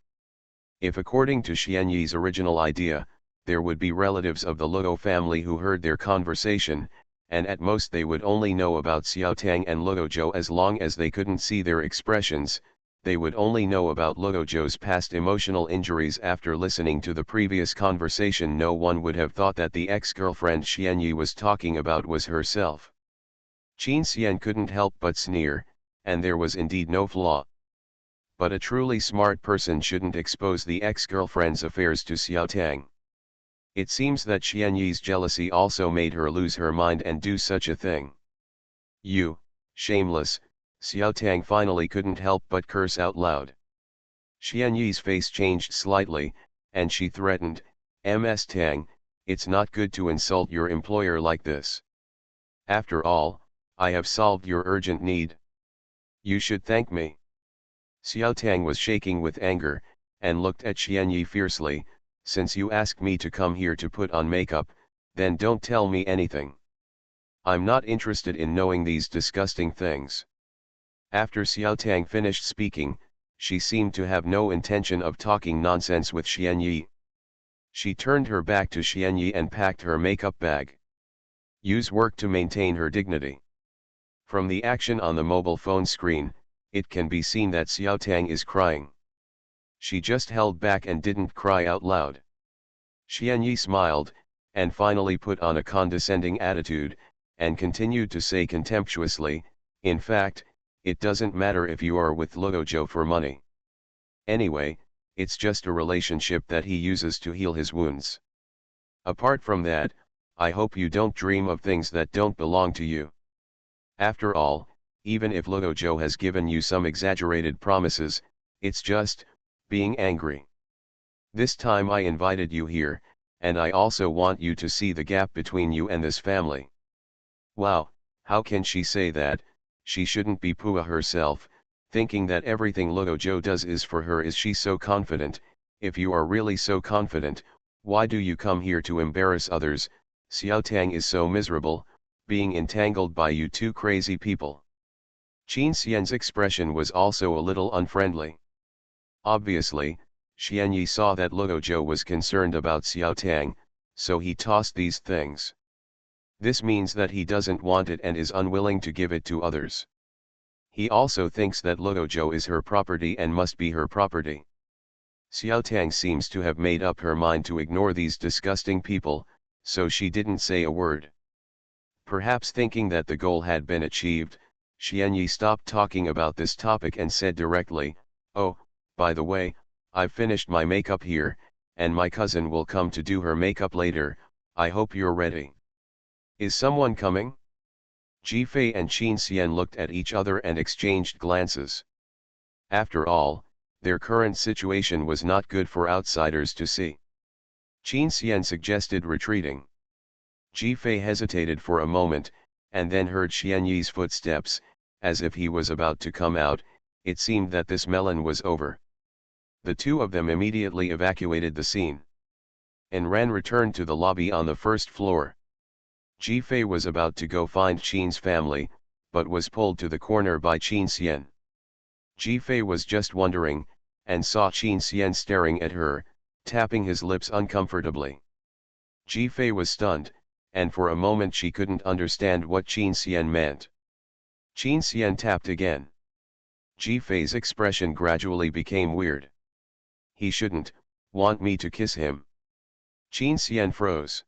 If according to Xian Yi's original idea, there would be relatives of the Luo family who heard their conversation, and at most they would only know about Xiao Tang and Luo Zhou. As long as they couldn't see their expressions, they would only know about Luo Zhou's past emotional injuries. After listening to the previous conversation, no one would have thought that the ex-girlfriend Xian Yi was talking about was herself. Qin Xian couldn't help but sneer, and there was indeed no flaw. But a truly smart person shouldn't expose the ex-girlfriend's affairs to Xiao Tang. It seems that Xian Yi's jealousy also made her lose her mind and do such a thing. You, shameless, Xiao Tang finally couldn't help but curse out loud. Xian Yi's face changed slightly, and she threatened, Ms. Tang, it's not good to insult your employer like this. After all, I have solved your urgent need. You should thank me. Xiao Tang was shaking with anger, and looked at Xian Yi fiercely. Since you asked me to come here to put on makeup, then don't tell me anything. I'm not interested in knowing these disgusting things. After Xiao Tang finished speaking, she seemed to have no intention of talking nonsense with Xian Yi. She turned her back to Xian Yi and packed her makeup bag. Use work to maintain her dignity. From the action on the mobile phone screen, it can be seen that Xiao Tang is crying. She just held back and didn't cry out loud. Xian Yi smiled, and finally put on a condescending attitude, and continued to say contemptuously, in fact, it doesn't matter if you are with Luo Zhou for money. Anyway, it's just a relationship that he uses to heal his wounds. Apart from that, I hope you don't dream of things that don't belong to you. After all, even if Luo Zhou has given you some exaggerated promises, it's just being angry. This time I invited you here, and I also want you to see the gap between you and this family. Wow, how can she say that? She shouldn't be Pua herself, thinking that everything Luojo does is for her. Is she so confident? If you are really so confident, why do you come here to embarrass others? Xiao Tang is so miserable, being entangled by you two crazy people. Qin Xian's expression was also a little unfriendly. Obviously, Xianyi saw that Luojo was concerned about Xiao Tang, so he tossed these things. This means that he doesn't want it and is unwilling to give it to others. He also thinks that Luojo is her property and must be her property. Xiao Tang seems to have made up her mind to ignore these disgusting people, so she didn't say a word. Perhaps thinking that the goal had been achieved, Xianyi stopped talking about this topic and said directly, "Oh, by the way, I've finished my makeup here, and my cousin will come to do her makeup later. I hope you're ready." Is someone coming? Jifei and Qin Xian looked at each other and exchanged glances. After all, their current situation was not good for outsiders to see. Qin Xian suggested retreating. Jifei hesitated for a moment, and then heard Xianyi's footsteps. As if he was about to come out, it seemed that this melon was over. The two of them immediately evacuated the scene. And Ran returned to the lobby on the first floor. Jifei was about to go find Qin's family, but was pulled to the corner by Qin Xian. Jifei was just wondering, and saw Qin Xian staring at her, tapping his lips uncomfortably. Jifei was stunned, and for a moment she couldn't understand what Qin Xian meant. Qin Xian tapped again. Jifei's expression gradually became weird. "He shouldn't want me to kiss him." Qin Xian froze.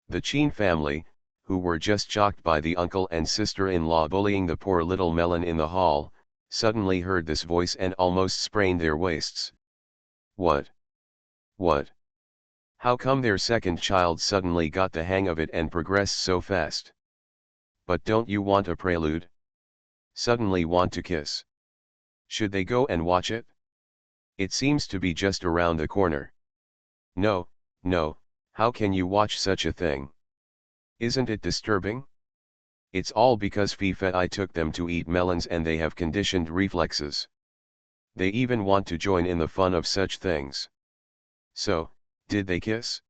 The Qin family, who were just shocked by the uncle and sister-in-law bullying the poor little melon in the hall, suddenly heard this voice and almost sprained their waists. What? What? How come their second child suddenly got the hang of it and progressed so fast? But don't you want a prelude? Suddenly want to kiss? Should they go and watch it? It seems to be just around the corner. No, no, how can you watch such a thing? Isn't it disturbing? It's all because I took them to eat melons and they have conditioned reflexes. They even want to join in the fun of such things. So, did they kiss?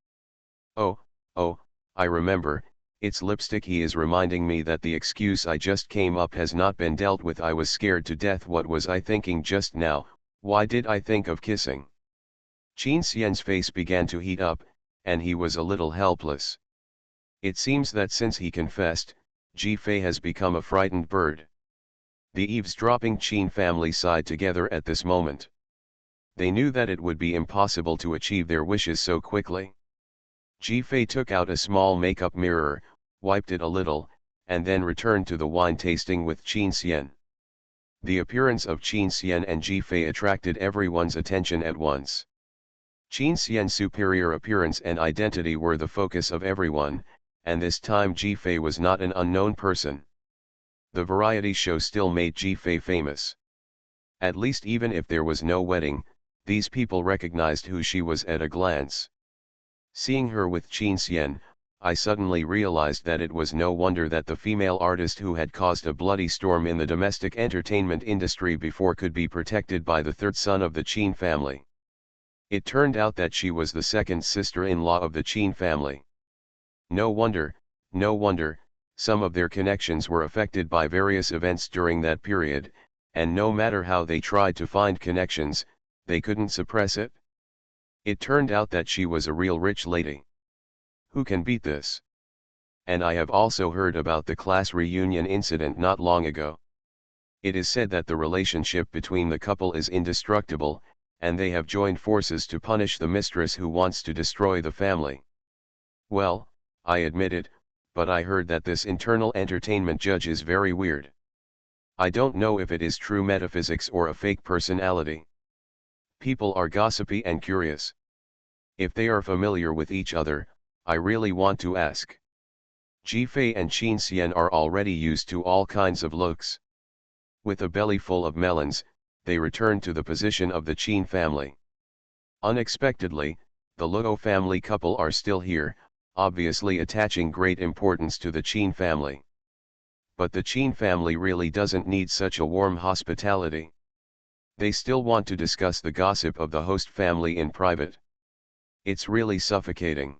Oh, oh, I remember, it's lipstick. He is reminding me that the excuse I just came up has not been dealt with. I was scared to death. What was I thinking just now? Why did I think of kissing? Qin Xian's face began to heat up, and he was a little helpless. It seems that since he confessed, Jifei has become a frightened bird. The eavesdropping Qin family sighed together at this moment. They knew that it would be impossible to achieve their wishes so quickly. Jifei took out a small makeup mirror, wiped it a little, and then returned to the wine tasting with Qin Xian. The appearance of Qin Xian and Jifei attracted everyone's attention at once. Qin Xian's superior appearance and identity were the focus of everyone, and this time Jifei was not an unknown person. The variety show still made Jifei famous. At least even if there was no wedding, these people recognized who she was at a glance. Seeing her with Qin Xian, I suddenly realized that it was no wonder that the female artist who had caused a bloody storm in the domestic entertainment industry before could be protected by the third son of the Qin family. It turned out that she was the second sister-in-law of the Qin family. No wonder, some of their connections were affected by various events during that period, and no matter how they tried to find connections, they couldn't suppress it. It turned out that she was a real rich lady. Who can beat this? And I have also heard about the class reunion incident not long ago. It is said that the relationship between the couple is indestructible, and they have joined forces to punish the mistress who wants to destroy the family. Well, I admit it, but I heard that this internal entertainment judge is very weird. I don't know if it is true metaphysics or a fake personality. People are gossipy and curious. If they are familiar with each other, I really want to ask. Jifei and Qin Xian are already used to all kinds of looks. With a belly full of melons, they return to the position of the Qin family. Unexpectedly, the Luo family couple are still here, obviously attaching great importance to the Qin family. But the Qin family really doesn't need such a warm hospitality. They still want to discuss the gossip of the host family in private. It's really suffocating.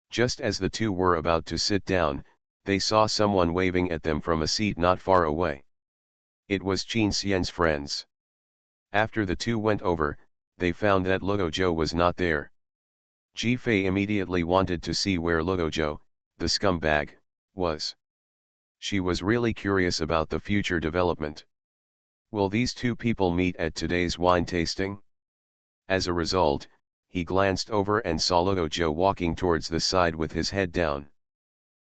Just as the two were about to sit down, they saw someone waving at them from a seat not far away. It was Qin Xian's friends. After the two went over, they found that Luozhou was not there. Ji Fei immediately wanted to see where Luozhou, the scumbag, was. She was really curious about the future development. Will these two people meet at today's wine tasting? As a result, he glanced over and saw Luozhou walking towards the side with his head down.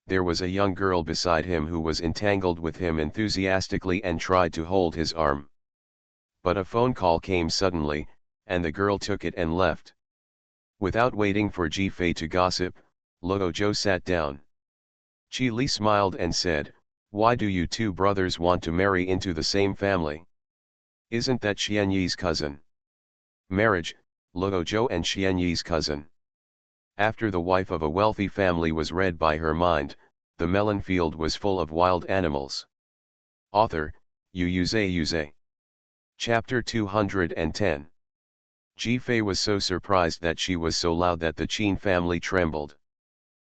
There was a young girl beside him who was entangled with him enthusiastically and tried to hold his arm. But a phone call came suddenly, and the girl took it and left. Without waiting for Ji Fei to gossip, Luozhou sat down. Qi Li smiled and said, "Why do you two brothers want to marry into the same family? Isn't that Xuanyi's cousin?" Marriage, Luozhou and Xuanyi's cousin. After the wife of a wealthy family was read by her mind, the melon field was full of wild animals. Author, Yuze. Chapter 210. Ji Fei was so surprised that she was so loud that the Qin family trembled.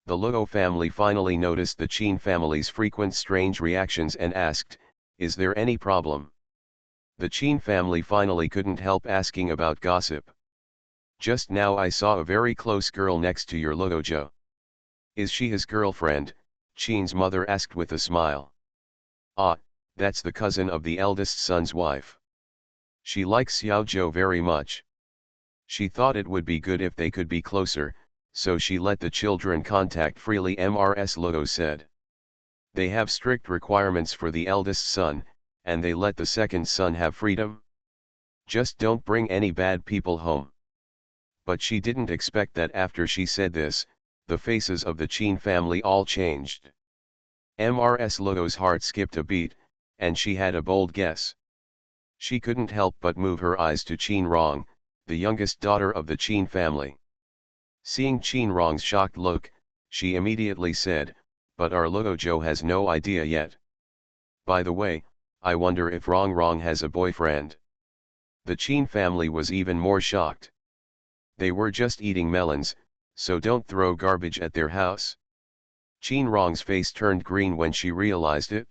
The Luo family finally noticed the Qin family's frequent strange reactions and asked, "Is there any problem?" The Qin family finally couldn't help asking about gossip. "Just now I saw a very close girl next to your Luozhou. Is she his girlfriend?" Qin's mother asked with a smile. "Ah, that's the cousin of the eldest son's wife. She likes Xiaozhou very much. She thought it would be good if they could be closer, so she let the children contact freely," Mrs. Luo said. "They have strict requirements for the eldest son, and they let the second son have freedom. Just don't bring any bad people home." But she didn't expect that after she said this, the faces of the Qin family all changed. Mrs. Luo's heart skipped a beat, and she had a bold guess. She couldn't help but move her eyes to Qin Rong, the youngest daughter of the Qin family. Seeing Qin Rong's shocked look, she immediately said, "But our Luozhou has no idea yet. By the way, I wonder if Rong has a boyfriend." The Qin family was even more shocked. They were just eating melons, so don't throw garbage at their house. Qin Rong's face turned green when she realized it.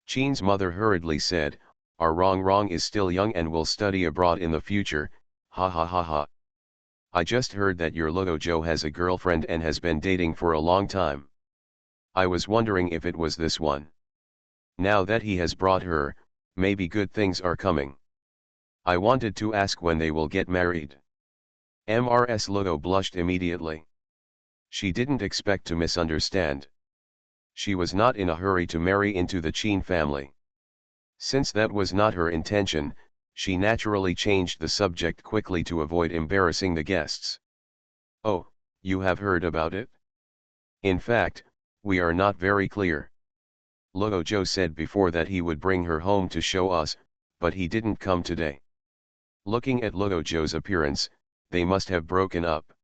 Qin's mother hurriedly said, "Our Rong is still young and will study abroad in the future, ha ha ha ha. I just heard that your Luozhou has a girlfriend and has been dating for a long time. I was wondering if it was this one. Now that he has brought her, maybe good things are coming. I wanted to ask when they will get married." Mrs. Luo blushed immediately. She didn't expect to misunderstand. She was not in a hurry to marry into the Qin family. Since that was not her intention, she naturally changed the subject quickly to avoid embarrassing the guests. "Oh, you have heard about it? In fact, we are not very clear. Luozhou said before that he would bring her home to show us, but he didn't come today. Looking at Luozhou's appearance, they must have broken up.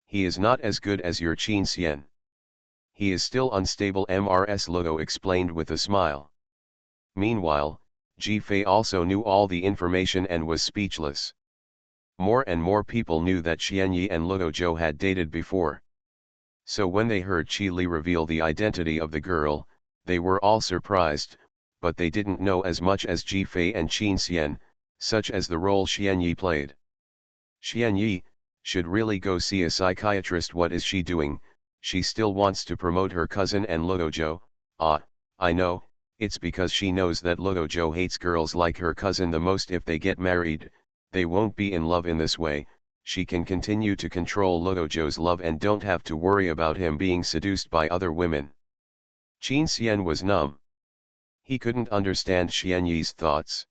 He is not as good as your Qin Xian. He is still unstable," Mrs. Luo explained with a smile. Meanwhile, Ji Fei also knew all the information and was speechless. More and more people knew that Xuanyi and Luozhou had dated before. So when they heard Qi Li reveal the identity of the girl, they were all surprised, but they didn't know as much as Ji Fei and Qin Xian, such as the role Xuanyi played. Xuanyi should really go see a psychiatrist. What is she doing? She still wants to promote her cousin and Luozhou. Ah, I know. It's because she knows that Luozhou hates girls like her cousin the most. If they get married, they won't be in love in this way. She can continue to control Luozhou's love and don't have to worry about him being seduced by other women. Qin Xian was numb. He couldn't understand Xuanyi's thoughts.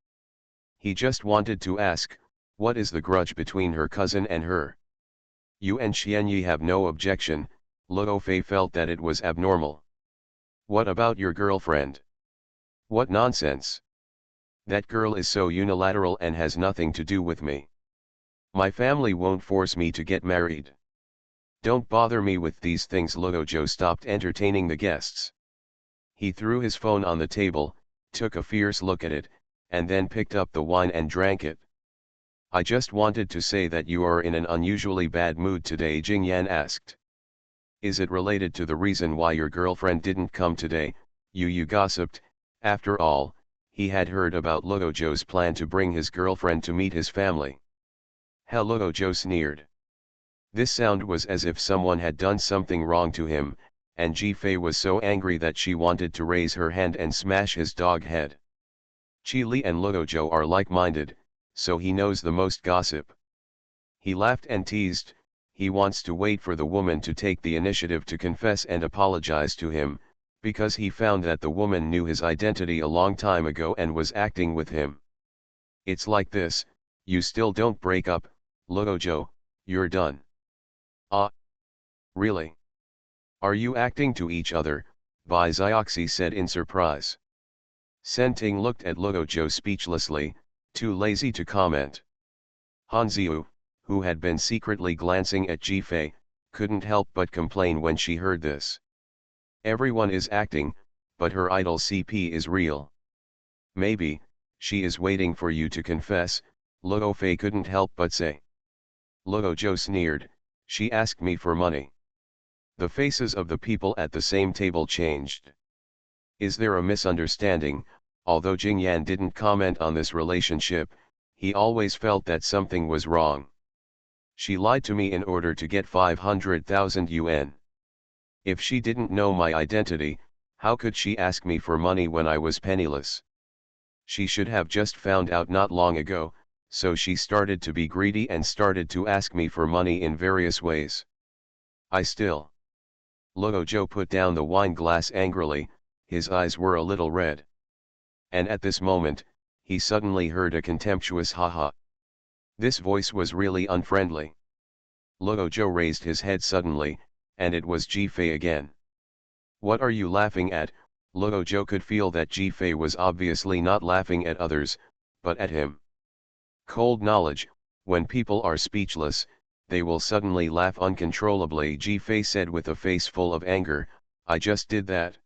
He just wanted to ask, what is the grudge between her cousin and her? You and Xuanyi have no objection. Luo Fei felt that it was abnormal. What about your girlfriend? What nonsense! That girl is so unilateral and has nothing to do with me. My family won't force me to get married. Don't bother me with these things. Luozhou stopped entertaining the guests. He threw his phone on the table, took a fierce look at it, and then picked up the wine and drank it. I just wanted to say that you are in an unusually bad mood today, Jingyan asked. Is it related to the reason why your girlfriend didn't come today? Yu gossiped. After all, he had heard about Luozhou's plan to bring his girlfriend to meet his family. Hell, Luozhou sneered. This sound was as if someone had done something wrong to him, and Ji-Fei was so angry that she wanted to raise her hand and smash his dog head. Qi Li and Luozhou are like-minded, so he knows the most gossip. He laughed and teased. He wants to wait for the woman to take the initiative to confess and apologize to him, because he found that the woman knew his identity a long time ago and was acting with him. It's like this: you still don't break up, Luozhou, you're done. Ah. Really? Are you acting to each other? Bai Zioxi said in surprise. Senting looked at Luozhou speechlessly, too lazy to comment. Han Ziyu, who had been secretly glancing at Ji-Fei, couldn't help but complain when she heard this. Everyone is acting, but her idol CP is real. Maybe, she is waiting for you to confess, Luo-Fei couldn't help but say. Luozhou sneered, she asked me for money. The faces of the people at the same table changed. Is there a misunderstanding? Although Jingyan didn't comment on this relationship, he always felt that something was wrong. She lied to me in order to get 500,000 yuan. If she didn't know my identity, how could she ask me for money when I was penniless? She should have just found out not long ago, so she started to be greedy and started to ask me for money in various ways. Luozhou put down the wine glass angrily, his eyes were a little red. And at this moment, he suddenly heard a contemptuous ha-ha. This voice was really unfriendly. Luozhou raised his head suddenly, and it was Ji-Fei again. What are you laughing at? Luozhou could feel that Ji-Fei was obviously not laughing at others, but at him. Cold knowledge: when people are speechless, they will suddenly laugh uncontrollably, Ji-Fei said with a face full of anger. I just did that.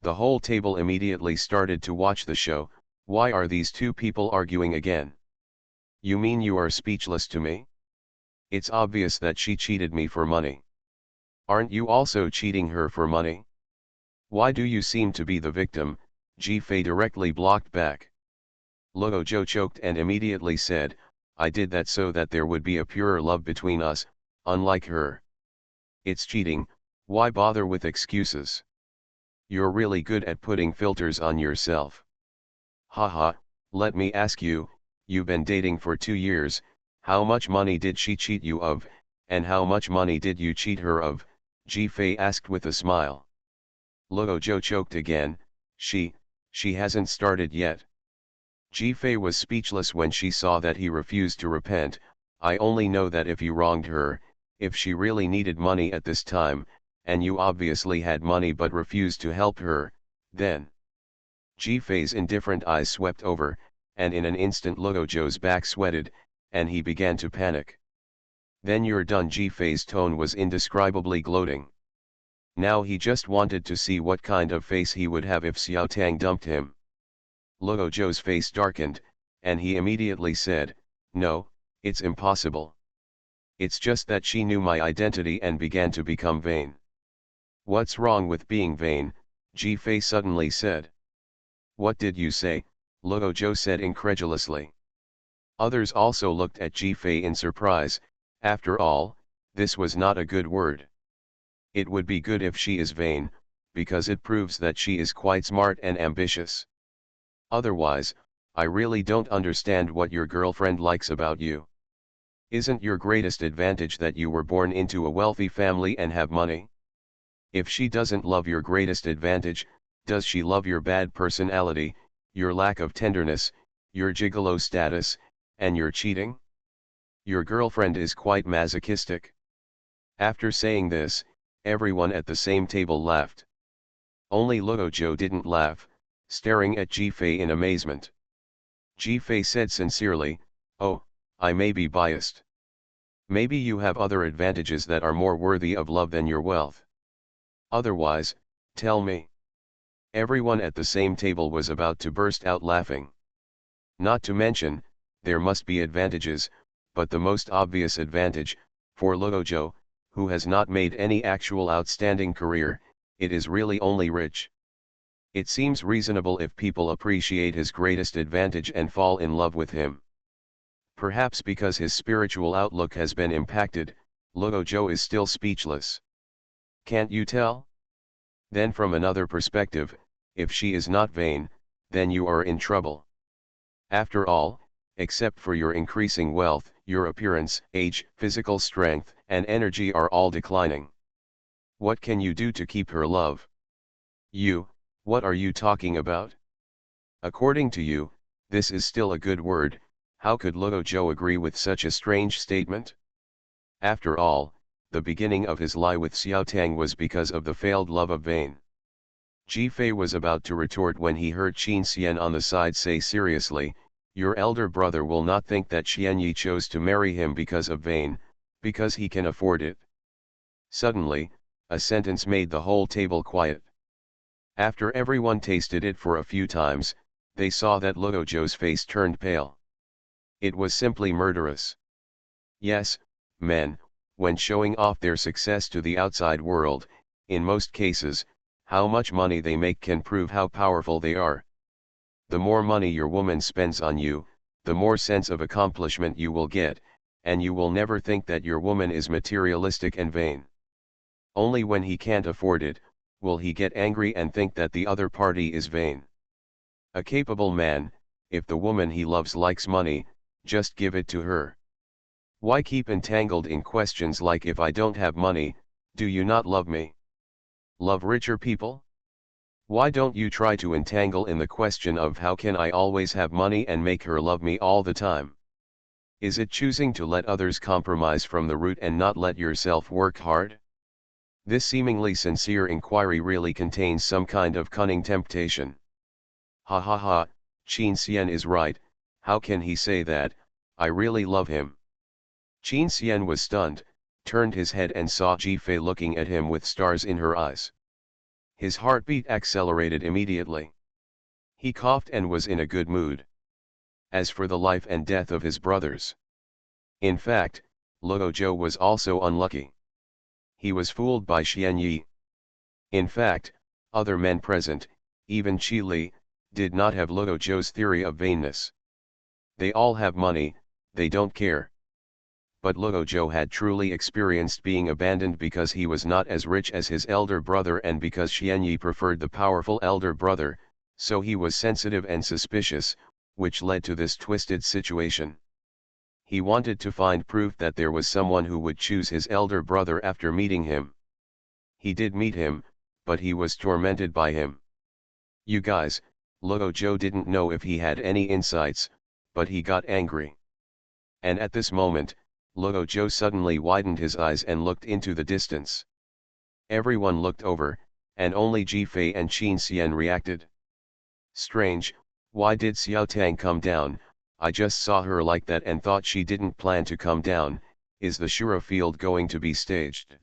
The whole table immediately started to watch the show. Why are these two people arguing again? You mean you are speechless to me? It's obvious that she cheated me for money. Aren't you also cheating her for money? Why do you seem to be the victim? Ji-Fei directly blocked back. Luozhou choked and immediately said, I did that so that there would be a purer love between us, unlike her. It's cheating, why bother with excuses? You're really good at putting filters on yourself. Haha, let me ask you, you've been dating for 2 years, how much money did she cheat you of, and how much money did you cheat her of? Ji-Fei asked with a smile. Luozhou choked again. She hasn't started yet. Ji-Fei was speechless when she saw that he refused to repent. I only know that if you wronged her, if she really needed money at this time, and you obviously had money but refused to help her, then. Ji-Fei's indifferent eyes swept over, and in an instant Luozhou's back sweated, and he began to panic. Then you're done. Ji-Fei's tone was indescribably gloating. Now he just wanted to see what kind of face he would have if Xiao Tang dumped him. Luozhou's face darkened, and he immediately said, no, it's impossible. It's just that she knew my identity and began to become vain. What's wrong with being vain? Ji-Fei suddenly said. What did you say? Luozhou said incredulously. Others also looked at Ji-Fei in surprise. After all, this was not a good word. It would be good if she is vain, because it proves that she is quite smart and ambitious. Otherwise, I really don't understand what your girlfriend likes about you. Isn't your greatest advantage that you were born into a wealthy family and have money? If she doesn't love your greatest advantage, does she love your bad personality, your lack of tenderness, your gigolo status, and your cheating? Your girlfriend is quite masochistic. After saying this, everyone at the same table laughed. Only Luozhou didn't laugh, staring at Ji-Fei in amazement. Ji-Fei said sincerely, oh, I may be biased. Maybe you have other advantages that are more worthy of love than your wealth. Otherwise, tell me. Everyone at the same table was about to burst out laughing. Not to mention, there must be advantages, but the most obvious advantage, for Luojo, who has not made any actual outstanding career, it is really only rich. It seems reasonable if people appreciate his greatest advantage and fall in love with him. Perhaps because his spiritual outlook has been impacted, Luojo is still speechless. Can't you tell? Then from another perspective, if she is not vain, then you are in trouble. After all, except for your increasing wealth, your appearance, age, physical strength, and energy are all declining. What can you do to keep her love? What are you talking about? According to you, this is still a good word. How could Luojo agree with such a strange statement? After all, the beginning of his lie with Xiaotang was because of the failed love of Vane. Jifei was about to retort when he heard Qin Xian on the side say seriously, "Your elder brother will not think that Xianyi chose to marry him because of Vane, because he can afford it." Suddenly, a sentence made the whole table quiet. After everyone tasted it for a few times, they saw that Luojo's face turned pale. It was simply murderous. Yes, men, when showing off their success to the outside world, in most cases, how much money they make can prove how powerful they are. The more money your woman spends on you, the more sense of accomplishment you will get, and you will never think that your woman is materialistic and vain. Only when he can't afford it, will he get angry and think that the other party is vain. A capable man, if the woman he loves likes money, just give it to her. Why keep entangled in questions like if I don't have money, do you not love me? Love richer people? Why don't you try to entangle in the question of how can I always have money and make her love me all the time? Is it choosing to let others compromise from the root and not let yourself work hard? This seemingly sincere inquiry really contains some kind of cunning temptation. Ha ha ha, Qin Xian is right, how can he say that? I really love him. Qin Xian was stunned, turned his head and saw Jifei looking at him with stars in her eyes. His heartbeat accelerated immediately. He coughed and was in a good mood. As for the life and death of his brothers. In fact, Luojo was also unlucky. He was fooled by Xianyi. In fact, other men present, even Qi Li, did not have Luojo's theory of vainness. They all have money, they don't care. But Luojo had truly experienced being abandoned because he was not as rich as his elder brother and because Xianyi preferred the powerful elder brother, so he was sensitive and suspicious, which led to this twisted situation. He wanted to find proof that there was someone who would choose his elder brother after meeting him. He did meet him, but he was tormented by him. You guys, Luojo didn't know if he had any insights, but he got angry. And at this moment, Luojo suddenly widened his eyes and looked into the distance. Everyone looked over, and only Jifei and Qin Xian reacted. Strange, why did Xiaotang come down? I just saw her like that and thought she didn't plan to come down. Is the Shura field going to be staged?